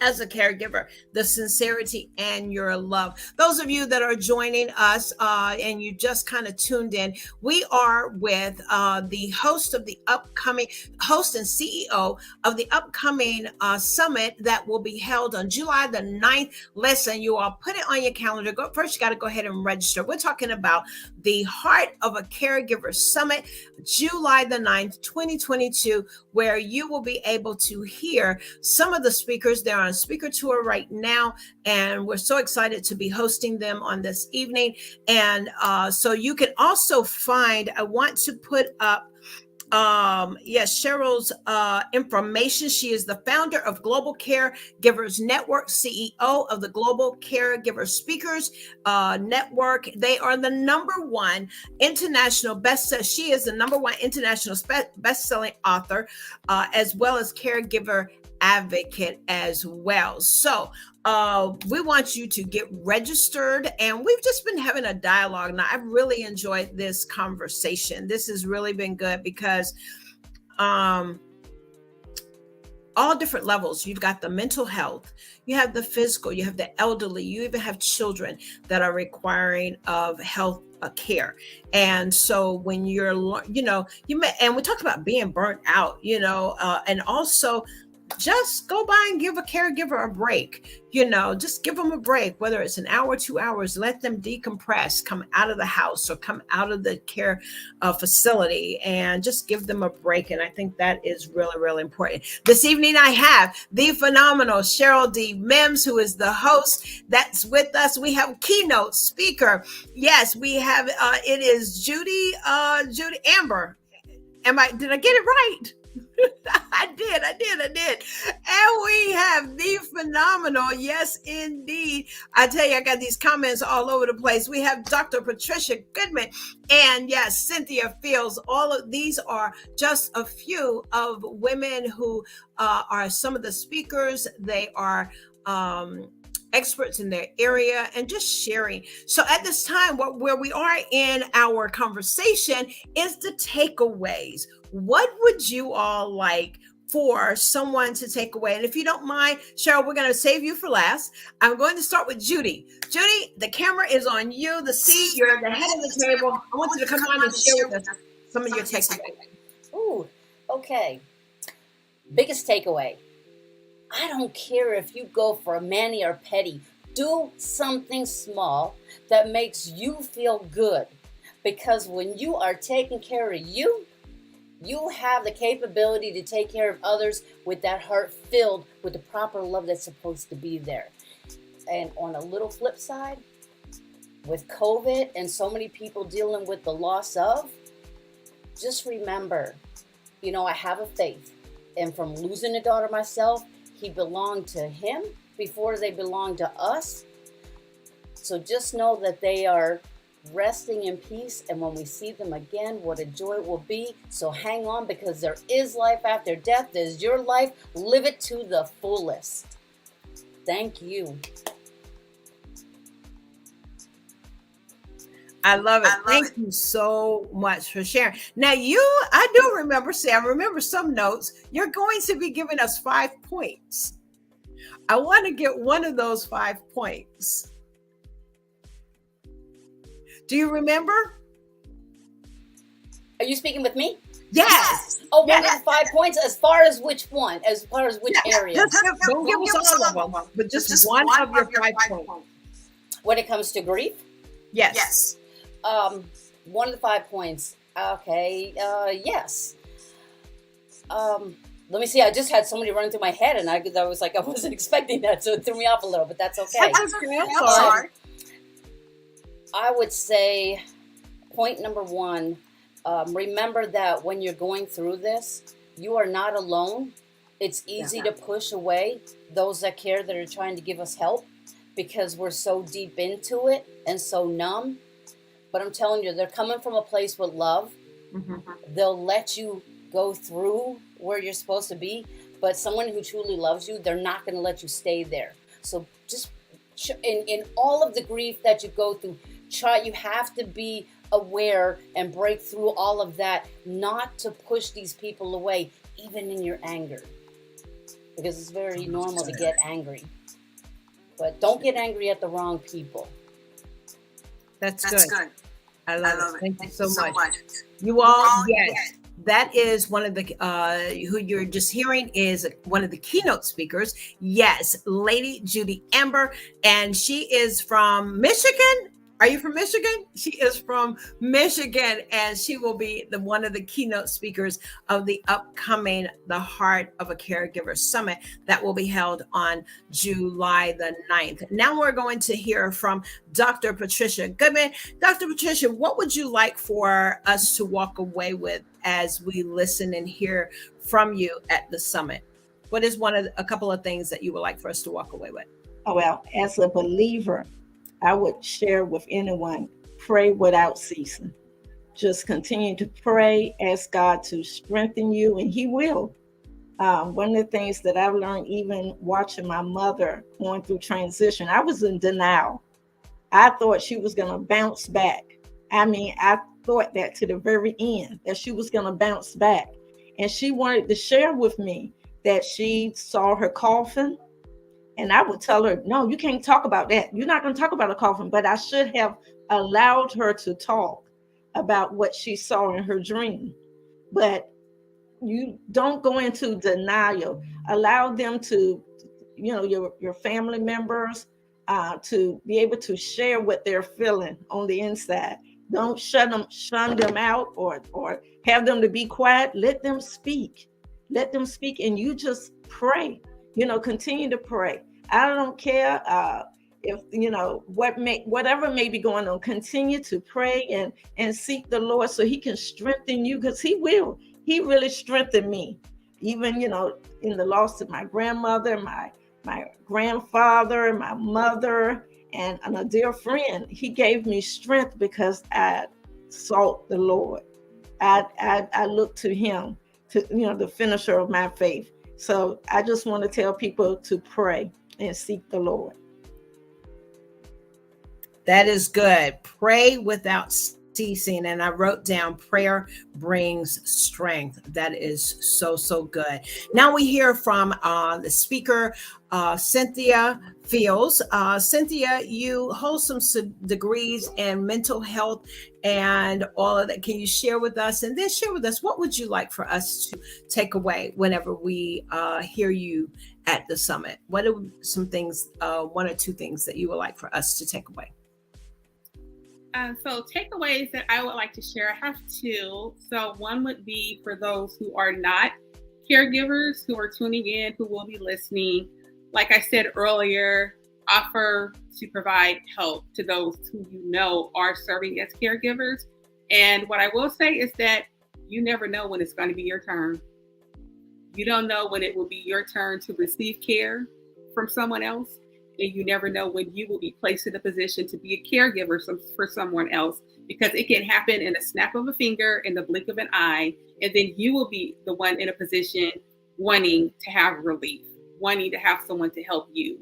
as a caregiver, the sincerity and your love. Those of you that are joining us and you just kind of tuned in, we are with the host of the upcoming, host and CEO of the upcoming summit that will be held on July the 9th. Listen, you all put it on your calendar. First, you got to go ahead and register. We're talking about the Heart of a Caregiver Summit, July the 9th, 2022, where you will be able to hear some of the speakers. They're on speaker tour right now, and we're so excited to be hosting them on this evening. And so you can also find, I want to put up yes, Sherrell's information. She is the founder of Global Caregivers Network, CEO of the Global Caregiver Speakers Network. They are the #1 international bestseller. She is the #1 international best-selling author, as well as caregiver advocate as well. So we want you to get registered, and we've just been having a dialogue. Now, I've really enjoyed this conversation. This has really been good because all different levels. You've got the mental health, you have the physical, you have the elderly, you even have children that are requiring of health care. And so when you're, and we talked about being burnt out, and also just go by and give a caregiver a break. Just give them a break, whether it's an hour, 2 hours. Let them decompress, come out of the house or come out of the care facility, and just give them a break. And I think that is really, really important. This evening, I have the phenomenal Sherrell D. Mims, who is the host that's with us. We have keynote speaker. Yes, we have, it is Judy Amber. Did I get it right? I did. And we have the phenomenal, yes, indeed. I tell you, I got these comments all over the place. We have Dr. Patricia Goodman and yes, Cynthia Fields. All of these are just a few of women who are some of the speakers. They are experts in their area and just sharing. So at this time, where we are in our conversation is the takeaways. What would you all like for someone to take away? And if you don't mind, Sherrell, we're going to save you for last. I'm going to start with Judy. Judy, the camera is on you, the seat. You're the head of the table. I want you to come on and share with us some of your takeaways. Ooh, okay. Biggest takeaway. I don't care if you go for a mani or pedi. Do something small that makes you feel good. Because when you are taking care of you, you have the capability to take care of others with that heart filled with the proper love that's supposed to be there. And on a little flip side, with COVID and so many people dealing with the loss of, just remember, I have a faith. And from losing a daughter myself, he belonged to him before they belonged to us. So just know that they are resting in peace, and when we see them again, what a joy it will be. So hang on, because there is life after death. There's your life. Live it to the fullest. Thank you. I love it. Thank you so much for sharing. Now, I do remember, I remember some notes. You're going to be giving us 5 points. I want to get one of those 5 points. Do you remember? Are you speaking with me? Yes. Oh, one of the 5 points. As far as which one? As far as which area? Don't give us all of them, but just one of your 5 points. When it comes to grief? Yes. One of the 5 points. Okay. Yes. Let me see. I just had somebody running through my head, and I was like, I wasn't expecting that, so it threw me off a little. But that's okay. Sorry. I would say point number 1, remember that when you're going through this, you are not alone. It's easy to push away those that care, that are trying to give us help, because we're so deep into it and so numb. But I'm telling you, they're coming from a place with love. Mm-hmm. They'll let you go through where you're supposed to be, but someone who truly loves you, they're not going to let you stay there. So just in all of the grief that you go through, you have to be aware and break through all of that, not to push these people away, even in your anger, because it's very normal to get angry. But don't get angry at the wrong people. That's good. I love it. Thank you so much. You all, yes. That is one of the, who you're just hearing is one of the keynote speakers. Yes, Lady Judy Amber. And she is from Michigan. Are you from Michigan? She is from Michigan, and she will be one of the keynote speakers of the upcoming The Heart of a Caregiver Summit that will be held on July the 9th. Now we're going to hear from Dr. Patricia Goodman. Dr. Patricia, what would you like for us to walk away with as we listen and hear from you at the summit? What is a couple of things that you would like for us to walk away with? Oh, well, as a believer, I would share with anyone, pray without ceasing. Just continue to pray, ask God to strengthen you, and He will. One of the things that I've learned, even watching my mother going through transition, I was in denial. I thought she was going to bounce back. I mean, I thought that to the very end, that she was going to bounce back. And she wanted to share with me that she saw her coffin. And I would tell her, no, you can't talk about that. You're not going to talk about a coffin. But I should have allowed her to talk about what she saw in her dream. But you don't go into denial. Allow them to, your family members to be able to share what they're feeling on the inside. Don't shun them out or have them to be quiet. Let them speak. Let them speak, and you just pray. Continue to pray. I don't care if whatever may be going on. Continue to pray and seek the Lord so He can strengthen you, because He will. He really strengthened me, even in the loss of my grandmother, my grandfather, my mother, and a dear friend. He gave me strength because I sought the Lord. I looked to Him, to the finisher of my faith. So I just want to tell people to pray and seek the Lord. That is good. Pray without ceasing. And I wrote down, prayer brings strength. That is so, so good. Now we hear from the speaker, Cynthia Fields. Cynthia, you hold some degrees in mental health and all of that. Can you share with us, and then share with us, what would you like for us to take away whenever we hear you at the summit? What are some things, one or two things that you would like for us to take away? So takeaways that I would like to share, I have two. So one would be for those who are not caregivers, who are tuning in, who will be listening. Like I said earlier, offer to provide help to those who are serving as caregivers. And what I will say is that you never know when it's going to be your turn. You don't know when it will be your turn to receive care from someone else. And you never know when you will be placed in a position to be a caregiver for someone else, because it can happen in a snap of a finger, in the blink of an eye, and then you will be the one in a position wanting to have relief, wanting to have someone to help you.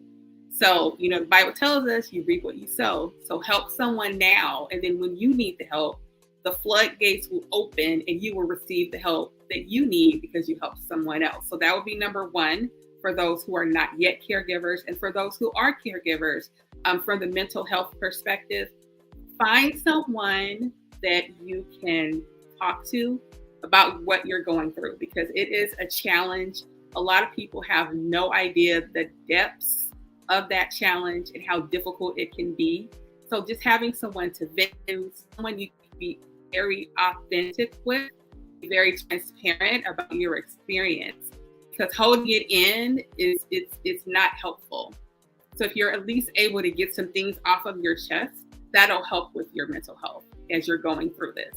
So, the Bible tells us you reap what you sow. So help someone now, and then when you need the help, the floodgates will open and you will receive the help that you need because you helped someone else. So that would be number one, for those who are not yet caregivers. And for those who are caregivers, from the mental health perspective, find someone that you can talk to about what you're going through, because it is a challenge. A lot of people have no idea the depths of that challenge and how difficult it can be. So just having someone to vent to, someone you can be very authentic with, be very transparent about your experience. Because holding it in it's not helpful. So if you're at least able to get some things off of your chest, that'll help with your mental health as you're going through this.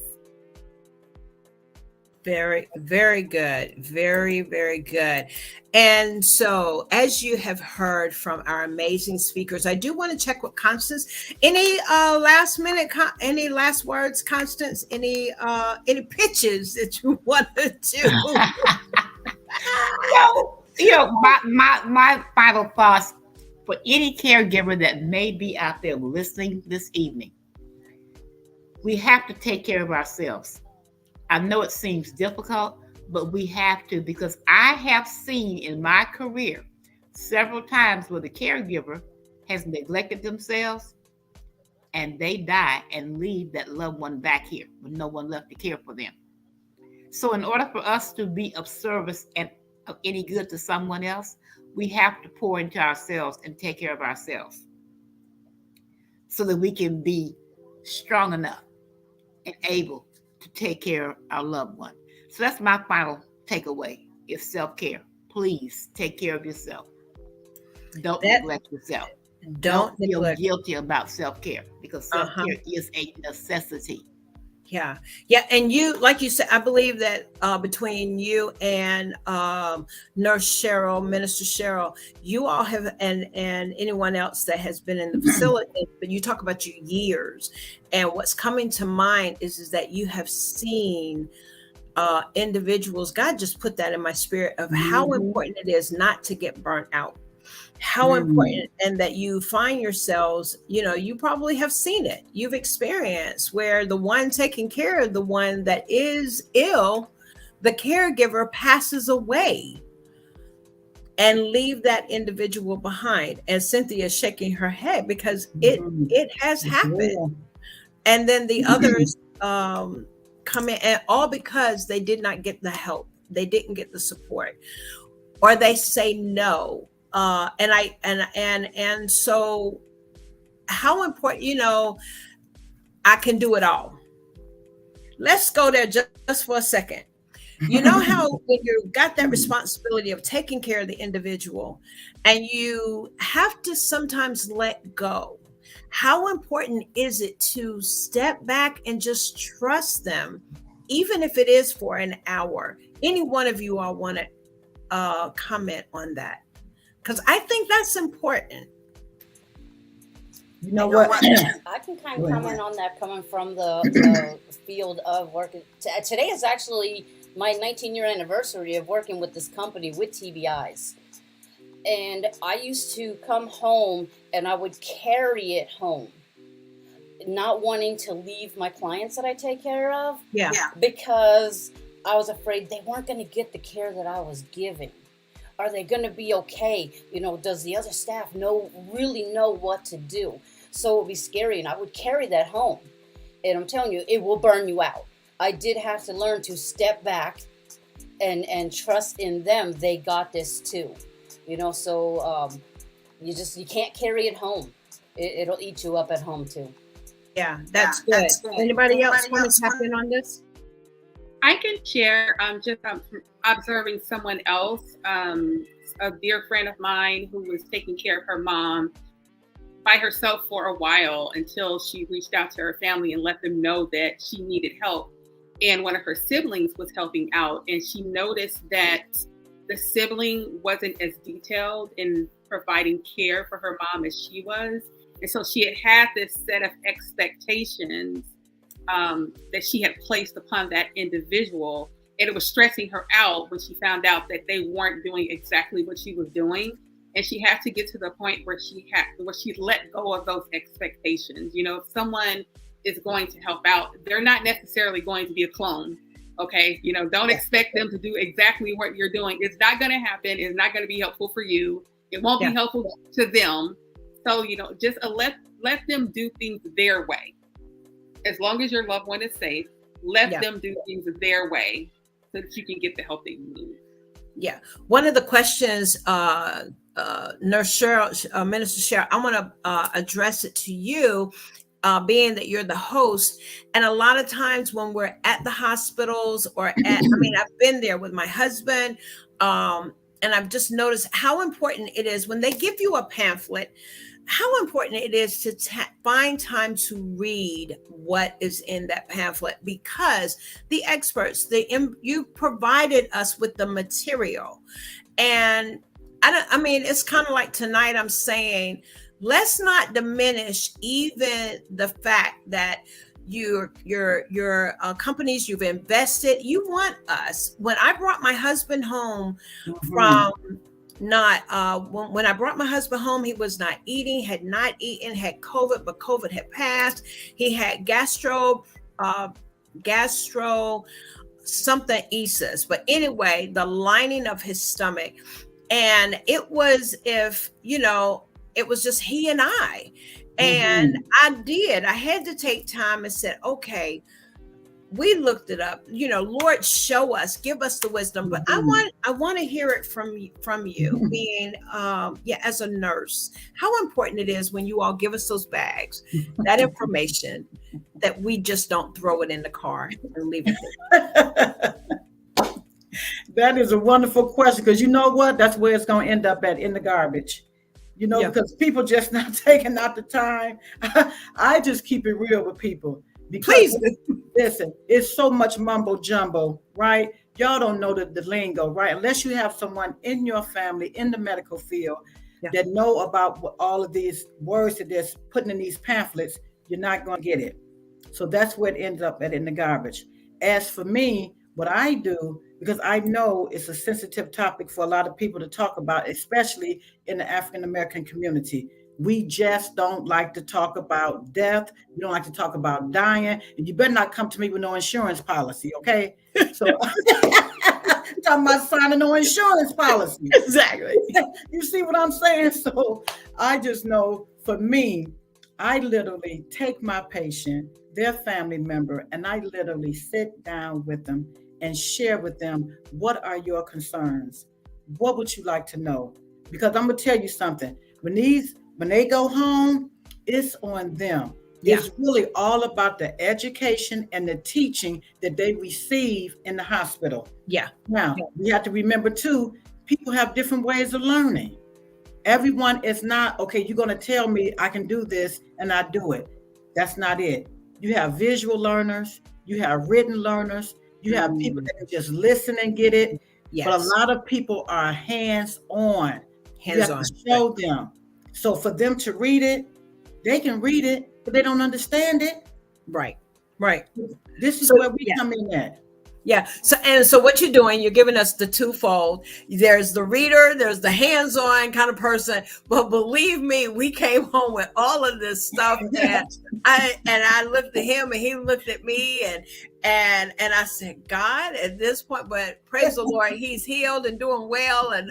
Very, very good. Very, very good. And so, as you have heard from our amazing speakers, I do want to check with Constance. Any last words, Constance? Any pitches that you want to do? My final thoughts for any caregiver that may be out there listening this evening. We have to take care of ourselves. I know it seems difficult, but we have to, because I have seen in my career several times where the caregiver has neglected themselves and they die and leave that loved one back here with no one left to care for them. So in order for us to be of service and of any good to someone else, we have to pour into ourselves and take care of ourselves so that we can be strong enough and able to take care of our loved one. So that's my final takeaway, is self-care. Please take care of yourself. Don't neglect yourself. Don't feel guilty about self-care, because self-care is a necessity. Yeah. And you, like you said, I believe that between you and Nurse Sherrell, Minister Sherrell, you all have, and anyone else that has been in the facility, but you talk about your years, and what's coming to mind is that you have seen individuals. God just put that in my spirit of how important it is not to get burnt out. How important, and that you find yourselves, you probably have seen it. You've experienced where the one taking care of the one that is ill, the caregiver passes away and leave that individual behind. And Cynthia is shaking her head because it has happened. And then the others come in, and all because they did not get the help. They didn't get the support, or they say no. And so how important, I can do it all. Let's go there just for a second. You know how when you've got that responsibility of taking care of the individual and you have to sometimes let go, how important is it to step back and just trust them, even if it is for an hour? Any one of you all want to comment on that? Because I think that's important. You know what? I can kind of comment on that, coming from the field of work. Today is actually my 19-year anniversary of working with this company with TBIs. And I used to come home and I would carry it home, not wanting to leave my clients that I take care of. Yeah. Because I was afraid they weren't going to get the care that I was giving. Are they going to be okay? Does the other staff really know what to do? So it would be scary, and I would carry that home. And I'm telling you, it will burn you out. I did have to learn to step back and trust in them. They got this too. So you can't carry it home. It'll eat you up at home too. Yeah, that's good. Anybody else want to tap in on this? I can share just observing someone else, a dear friend of mine who was taking care of her mom by herself for a while until she reached out to her family and let them know that she needed help. And one of her siblings was helping out, and she noticed that the sibling wasn't as detailed in providing care for her mom as she was. And so she had this set of expectations that she had placed upon that individual, and it was stressing her out when she found out that they weren't doing exactly what she was doing. And she had to get to the point where she let go of those expectations. If someone is going to help out, they're not necessarily going to be a clone. Okay, don't expect them to do exactly what you're doing. It's not going to happen. It's not going to be helpful for you. It won't be helpful to them. So just let them do things their way. As long as your loved one is safe, let them do things their way so that you can get the help that you need. Yeah. One of the questions, Nurse Sherrell, Minister Sherrell, I want to address it to you, being that you're the host. And a lot of times when we're at the hospitals I've been there with my husband, and I've just noticed how important it is when they give you a pamphlet, how important it is to find time to read what is in that pamphlet, because the experts, you provided us with the material. And it's kind of like tonight I'm saying, let's not diminish even the fact that your companies, you've invested, you want us. When I brought my husband home from when I brought my husband home, he was not eating, had not eaten, had COVID, but COVID had passed. He had gastro something easus, but anyway, the lining of his stomach. And it was it was just he and I. And I had to take time and said, okay, we looked it up, Lord, show us, give us the wisdom. But I want to hear it from you being, as a nurse, how important it is when you all give us those bags, that information, that we just don't throw it in the car and leave it there. That is a wonderful question, because you know what? That's where it's going to end up in the garbage. Because people just not taking out the time. I just keep it real with people. Because, please listen, it's so much mumbo jumbo, right? Y'all don't know the lingo, right? Unless you have someone in your family in the medical field that know about all of these words that they're putting in these pamphlets, you're not going to get it. So that's where it ends up in the garbage. As for me, what I do, because I know it's a sensitive topic for a lot of people to talk about, especially in the African American community. We just don't like to talk about death. We don't like to talk about dying. And you better not come to me with no insurance policy, okay? So I'm talking about signing no insurance policy. Exactly. You see what I'm saying? So I just know, for me, I literally take my patient, their family member, and I literally sit down with them and share with them, what are your concerns? What would you like to know? Because I'm going to tell you something. When they go home, it's on them. Yeah. It's really all about the education and the teaching that they receive in the hospital. Yeah. Now, we have to remember too, people have different ways of learning. Everyone is not, okay, you're going to tell me I can do this and I do it. That's not it. You have visual learners, you have written learners, you have people that can just listen and get it. Yes. But a lot of people are hands-on. You have to show them. So for them to read it, they can read it, but they don't understand it. Right. This is where we come in at. Yeah. So what you're doing, you're giving us the twofold. There's the reader, there's the hands-on kind of person. But believe me, we came home with all of this stuff, and I looked at him and he looked at me, and I said, God, at this point, but praise the Lord, he's healed and doing well. And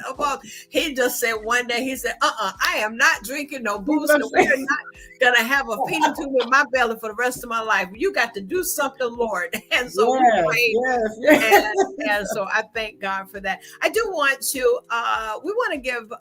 he just said one day, he said, I am not drinking no booze, and we're not gonna have a peanut tube in my belly for the rest of my life. You got to do something, Lord. And so and so I thank God for that. I do want to we want to give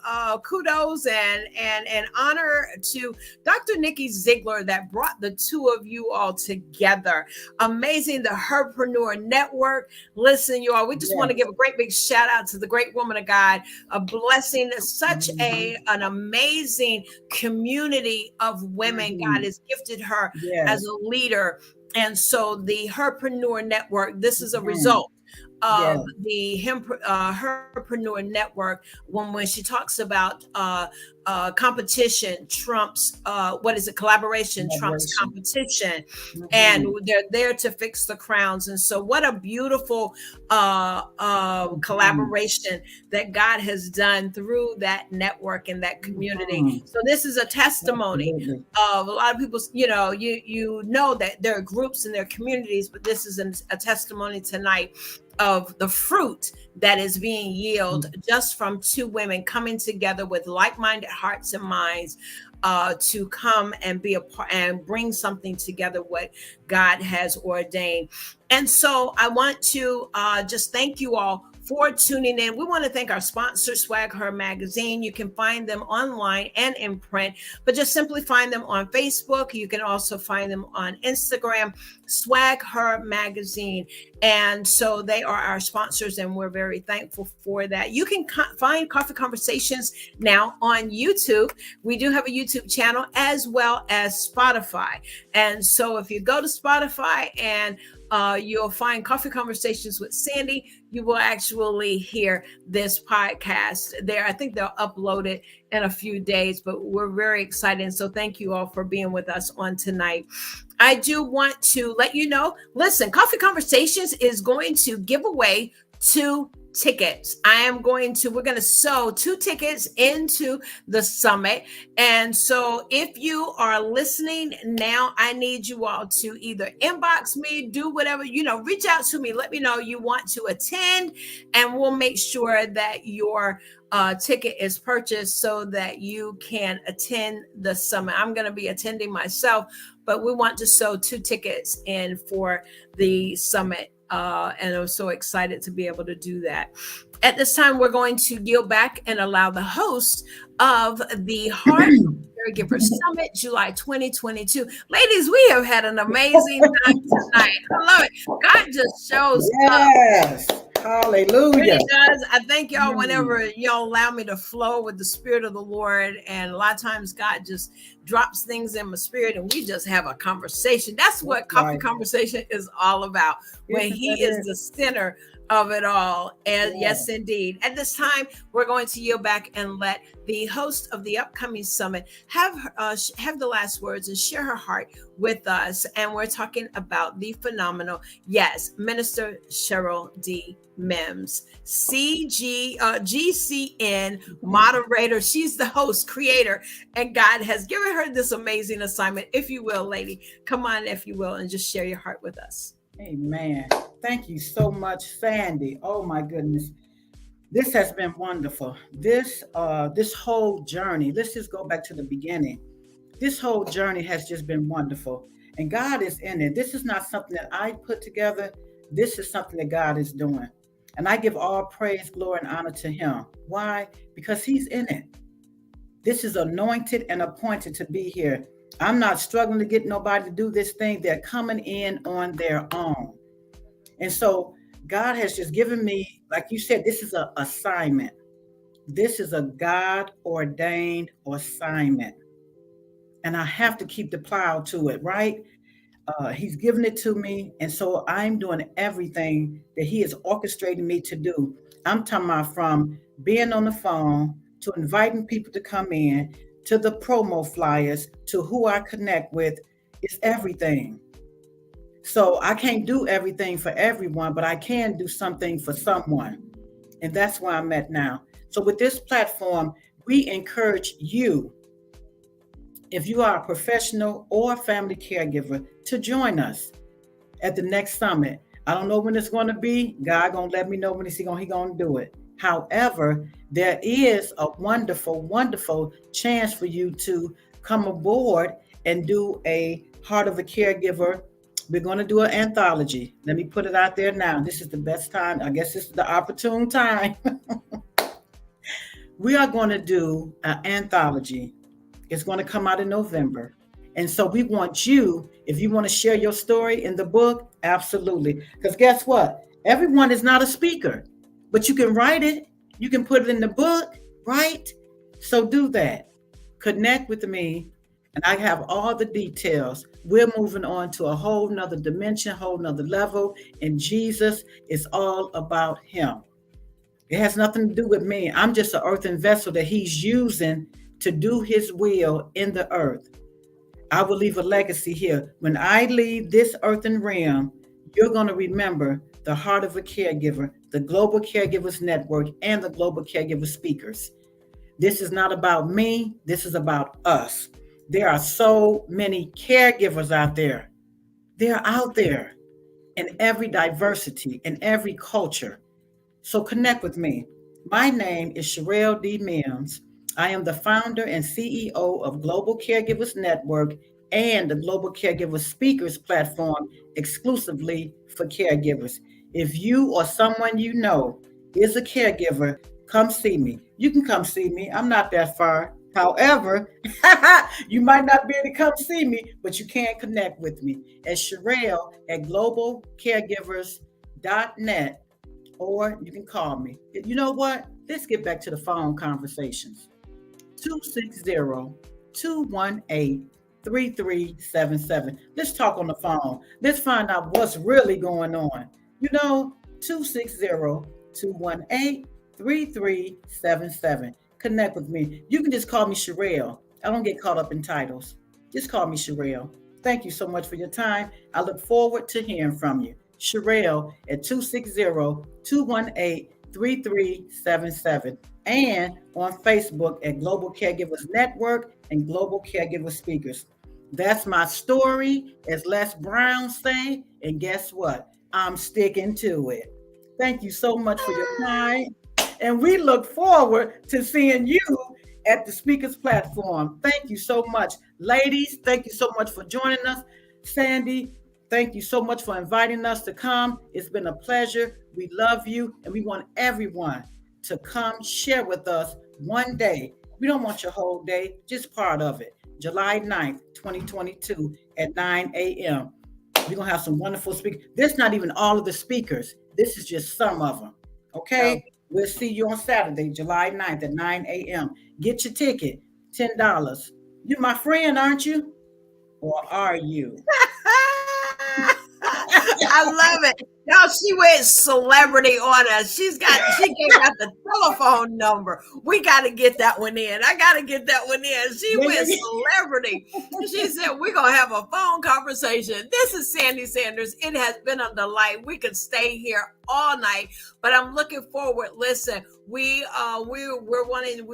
kudos and honor to Dr. Nikki Ziegler that brought the two of you all together. Amazing, the Herpreneur Network. Listen, you all, we just want to give a great big shout out to the great woman of God, a blessing, such an amazing community of women. God has gifted her as a leader. And so the Herpreneur Network, this is a result of the Herpreneur Network. When she talks about competition trumps collaboration trumps competition, and they're there to fix the crowns. And so what a beautiful collaboration that God has done through that network and that community. So this is a testimony of a lot of people. You know that there are groups in their communities, but this is a testimony tonight of the fruit that is being yielded just from two women coming together with like-minded hearts and minds to come and be a part and bring something together what God has ordained. And so I want to just thank you all for tuning in. We want to thank our sponsor, Swag Her Magazine. You can find them online and in print, but just simply find them on Facebook. You can also find them on Instagram, Swag Her Magazine. And so they are our sponsors, and we're very thankful for that. You can find Coffee Conversations now on YouTube. We do have a YouTube channel as well as Spotify. And so if you go to Spotify and you'll find Coffee Conversations with Sandy, you will actually hear this podcast there. I think they'll upload it in a few days, but we're very excited. So thank you all for being with us on tonight. I do want to let you know, listen, Coffee Conversations is going to give away 2 tickets. We're going to sew 2 tickets into the summit. And so if you are listening now, I need you all to either inbox me, do whatever, reach out to me, let me know you want to attend, and we'll make sure that your ticket is purchased so that you can attend the summit. I'm going to be attending myself, but we want to sew 2 tickets in for the summit. And I'm so excited to be able to do that. At this time, we're going to yield back and allow the host of the Heart Caregiver Summit, July 2022. Ladies, we have had an amazing time tonight. I love it. God just shows up. Hallelujah. It does. I thank y'all whenever y'all allow me to flow with the Spirit of the Lord. And a lot of times God just drops things in my spirit and we just have a conversation. That's what coffee conversation is all about, when He is the center of it all. And yes, indeed. At this time, we're going to yield back and let the host of the upcoming summit have the last words and share her heart with us. And we're talking about the phenomenal, Minister Sherrell D. Mims, GCN moderator. She's the host, creator, and God has given her this amazing assignment. If you will, lady, come on, if you will, and just share your heart with us. Amen. Thank you so much, Sandy. Oh my goodness. This has been wonderful. This whole journey, let's just go back to the beginning. This whole journey has just been wonderful. And God is in it. This is not something that I put together. This is something that God is doing. And I give all praise, glory, and honor to Him. Why? Because He's in it. This is anointed and appointed to be here. I'm not struggling to get nobody to do this thing. They're coming in on their own. And so God has just given me, like you said, this is an assignment. This is a God-ordained assignment. And I have to keep the plow to it, right? He's given it to me. And so I'm doing everything that He is orchestrating me to do. I'm talking about from being on the phone to inviting people to come in, to the promo flyers, to who I connect with. It's everything. So I can't do everything for everyone, but I can do something for someone. And that's where I'm at now. So with this platform, we encourage you, if you are a professional or a family caregiver, to join us at the next summit. I don't know when it's going to be. God going to let me know when He going to do it. However, there is a wonderful, wonderful chance for you to come aboard and do a Heart of a Caregiver. We're going to do an anthology. Let me put it out there now. This is the best time. I guess this is the opportune time. We are going to do an anthology. It's going to come out in November. And so we want you, if you want to share your story in the book, absolutely. Because guess what? Everyone is not a speaker, but you can write it. You can put it in the book, right? So do that. Connect with me, and I have all the details. We're moving on to a whole nother dimension, whole nother level. And Jesus is all about Him. It has nothing to do with me. I'm just an earthen vessel that He's using to do His will in the earth. I will leave a legacy here. When I leave this earthen realm, you're going to remember the Heart of a Caregiver, the Global Caregivers Network, and the Global Caregiver Speakers. This is not about me. This is about us. There are so many caregivers out there. They're out there in every diversity, in every culture. So connect with me. My name is Sherrell D. Mims. I am the founder and CEO of Global Caregivers Network and the Global Caregiver Speakers platform exclusively for caregivers. If you or someone you know is a caregiver, come see me. You can come see me. I'm not that far. However, you might not be able to come see me, but you can connect with me at Sherrell at globalcaregivers.net, or you can call me. You know what? Let's get back to the phone conversations. 260-218-3377. Let's talk on the phone. Let's find out what's really going on. 260-218-3377. Connect with me. You can just call me Sherrell. I don't get caught up in titles. Just call me Sherrell. Thank you so much for your time. I look forward to hearing from you. Sherrell at 260-218-3377. 3377, and on Facebook at Global Caregivers Network and Global Caregiver Speakers. That's my story, as Les Brown say, and guess what? I'm sticking to it. Thank you so much for your time, and we look forward to seeing you at the speakers platform. Thank you so much. Ladies, thank you so much for joining us. Sandy, thank you so much for inviting us to come. It's been a pleasure. We love you, and we want everyone to come share with us one day. We don't want your whole day, just part of it. July 9th, 2022 at 9 a.m. We're going to have some wonderful speakers. This is not even all of the speakers. This is just some of them. Okay? We'll see you on Saturday, July 9th at 9 a.m. Get your ticket, $10. You're my friend, aren't you? Or are you? I love it. No, she went celebrity on us. She gave out the telephone number. We got to get that one in. I got to get that one in. She went celebrity. She said, we're going to have a phone conversation. This is Sandy Sanders. It has been a delight. We could stay here all night, but I'm looking forward. Listen, we're wanting,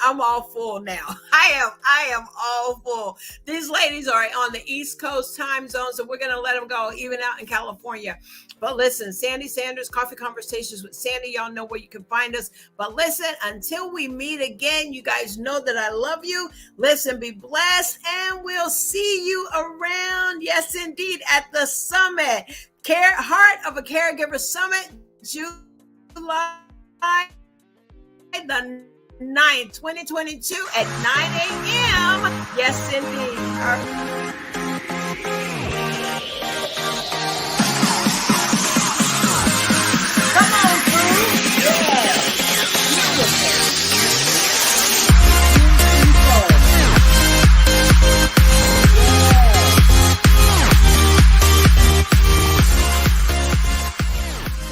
I'm all full now. I am all full. These ladies are on the East Coast time zone, so we're going to let them go, even out in California. But listen, Sandy Sanders, Coffee Conversations with Sandy. Y'all know where you can find us. But listen, until we meet again, you guys know that I love you. Listen, be blessed, and we'll see you around. Yes, indeed, at the summit. Heart of a Caregiver Summit, July the 9th, 2022 at 9 a.m. Yes, indeed.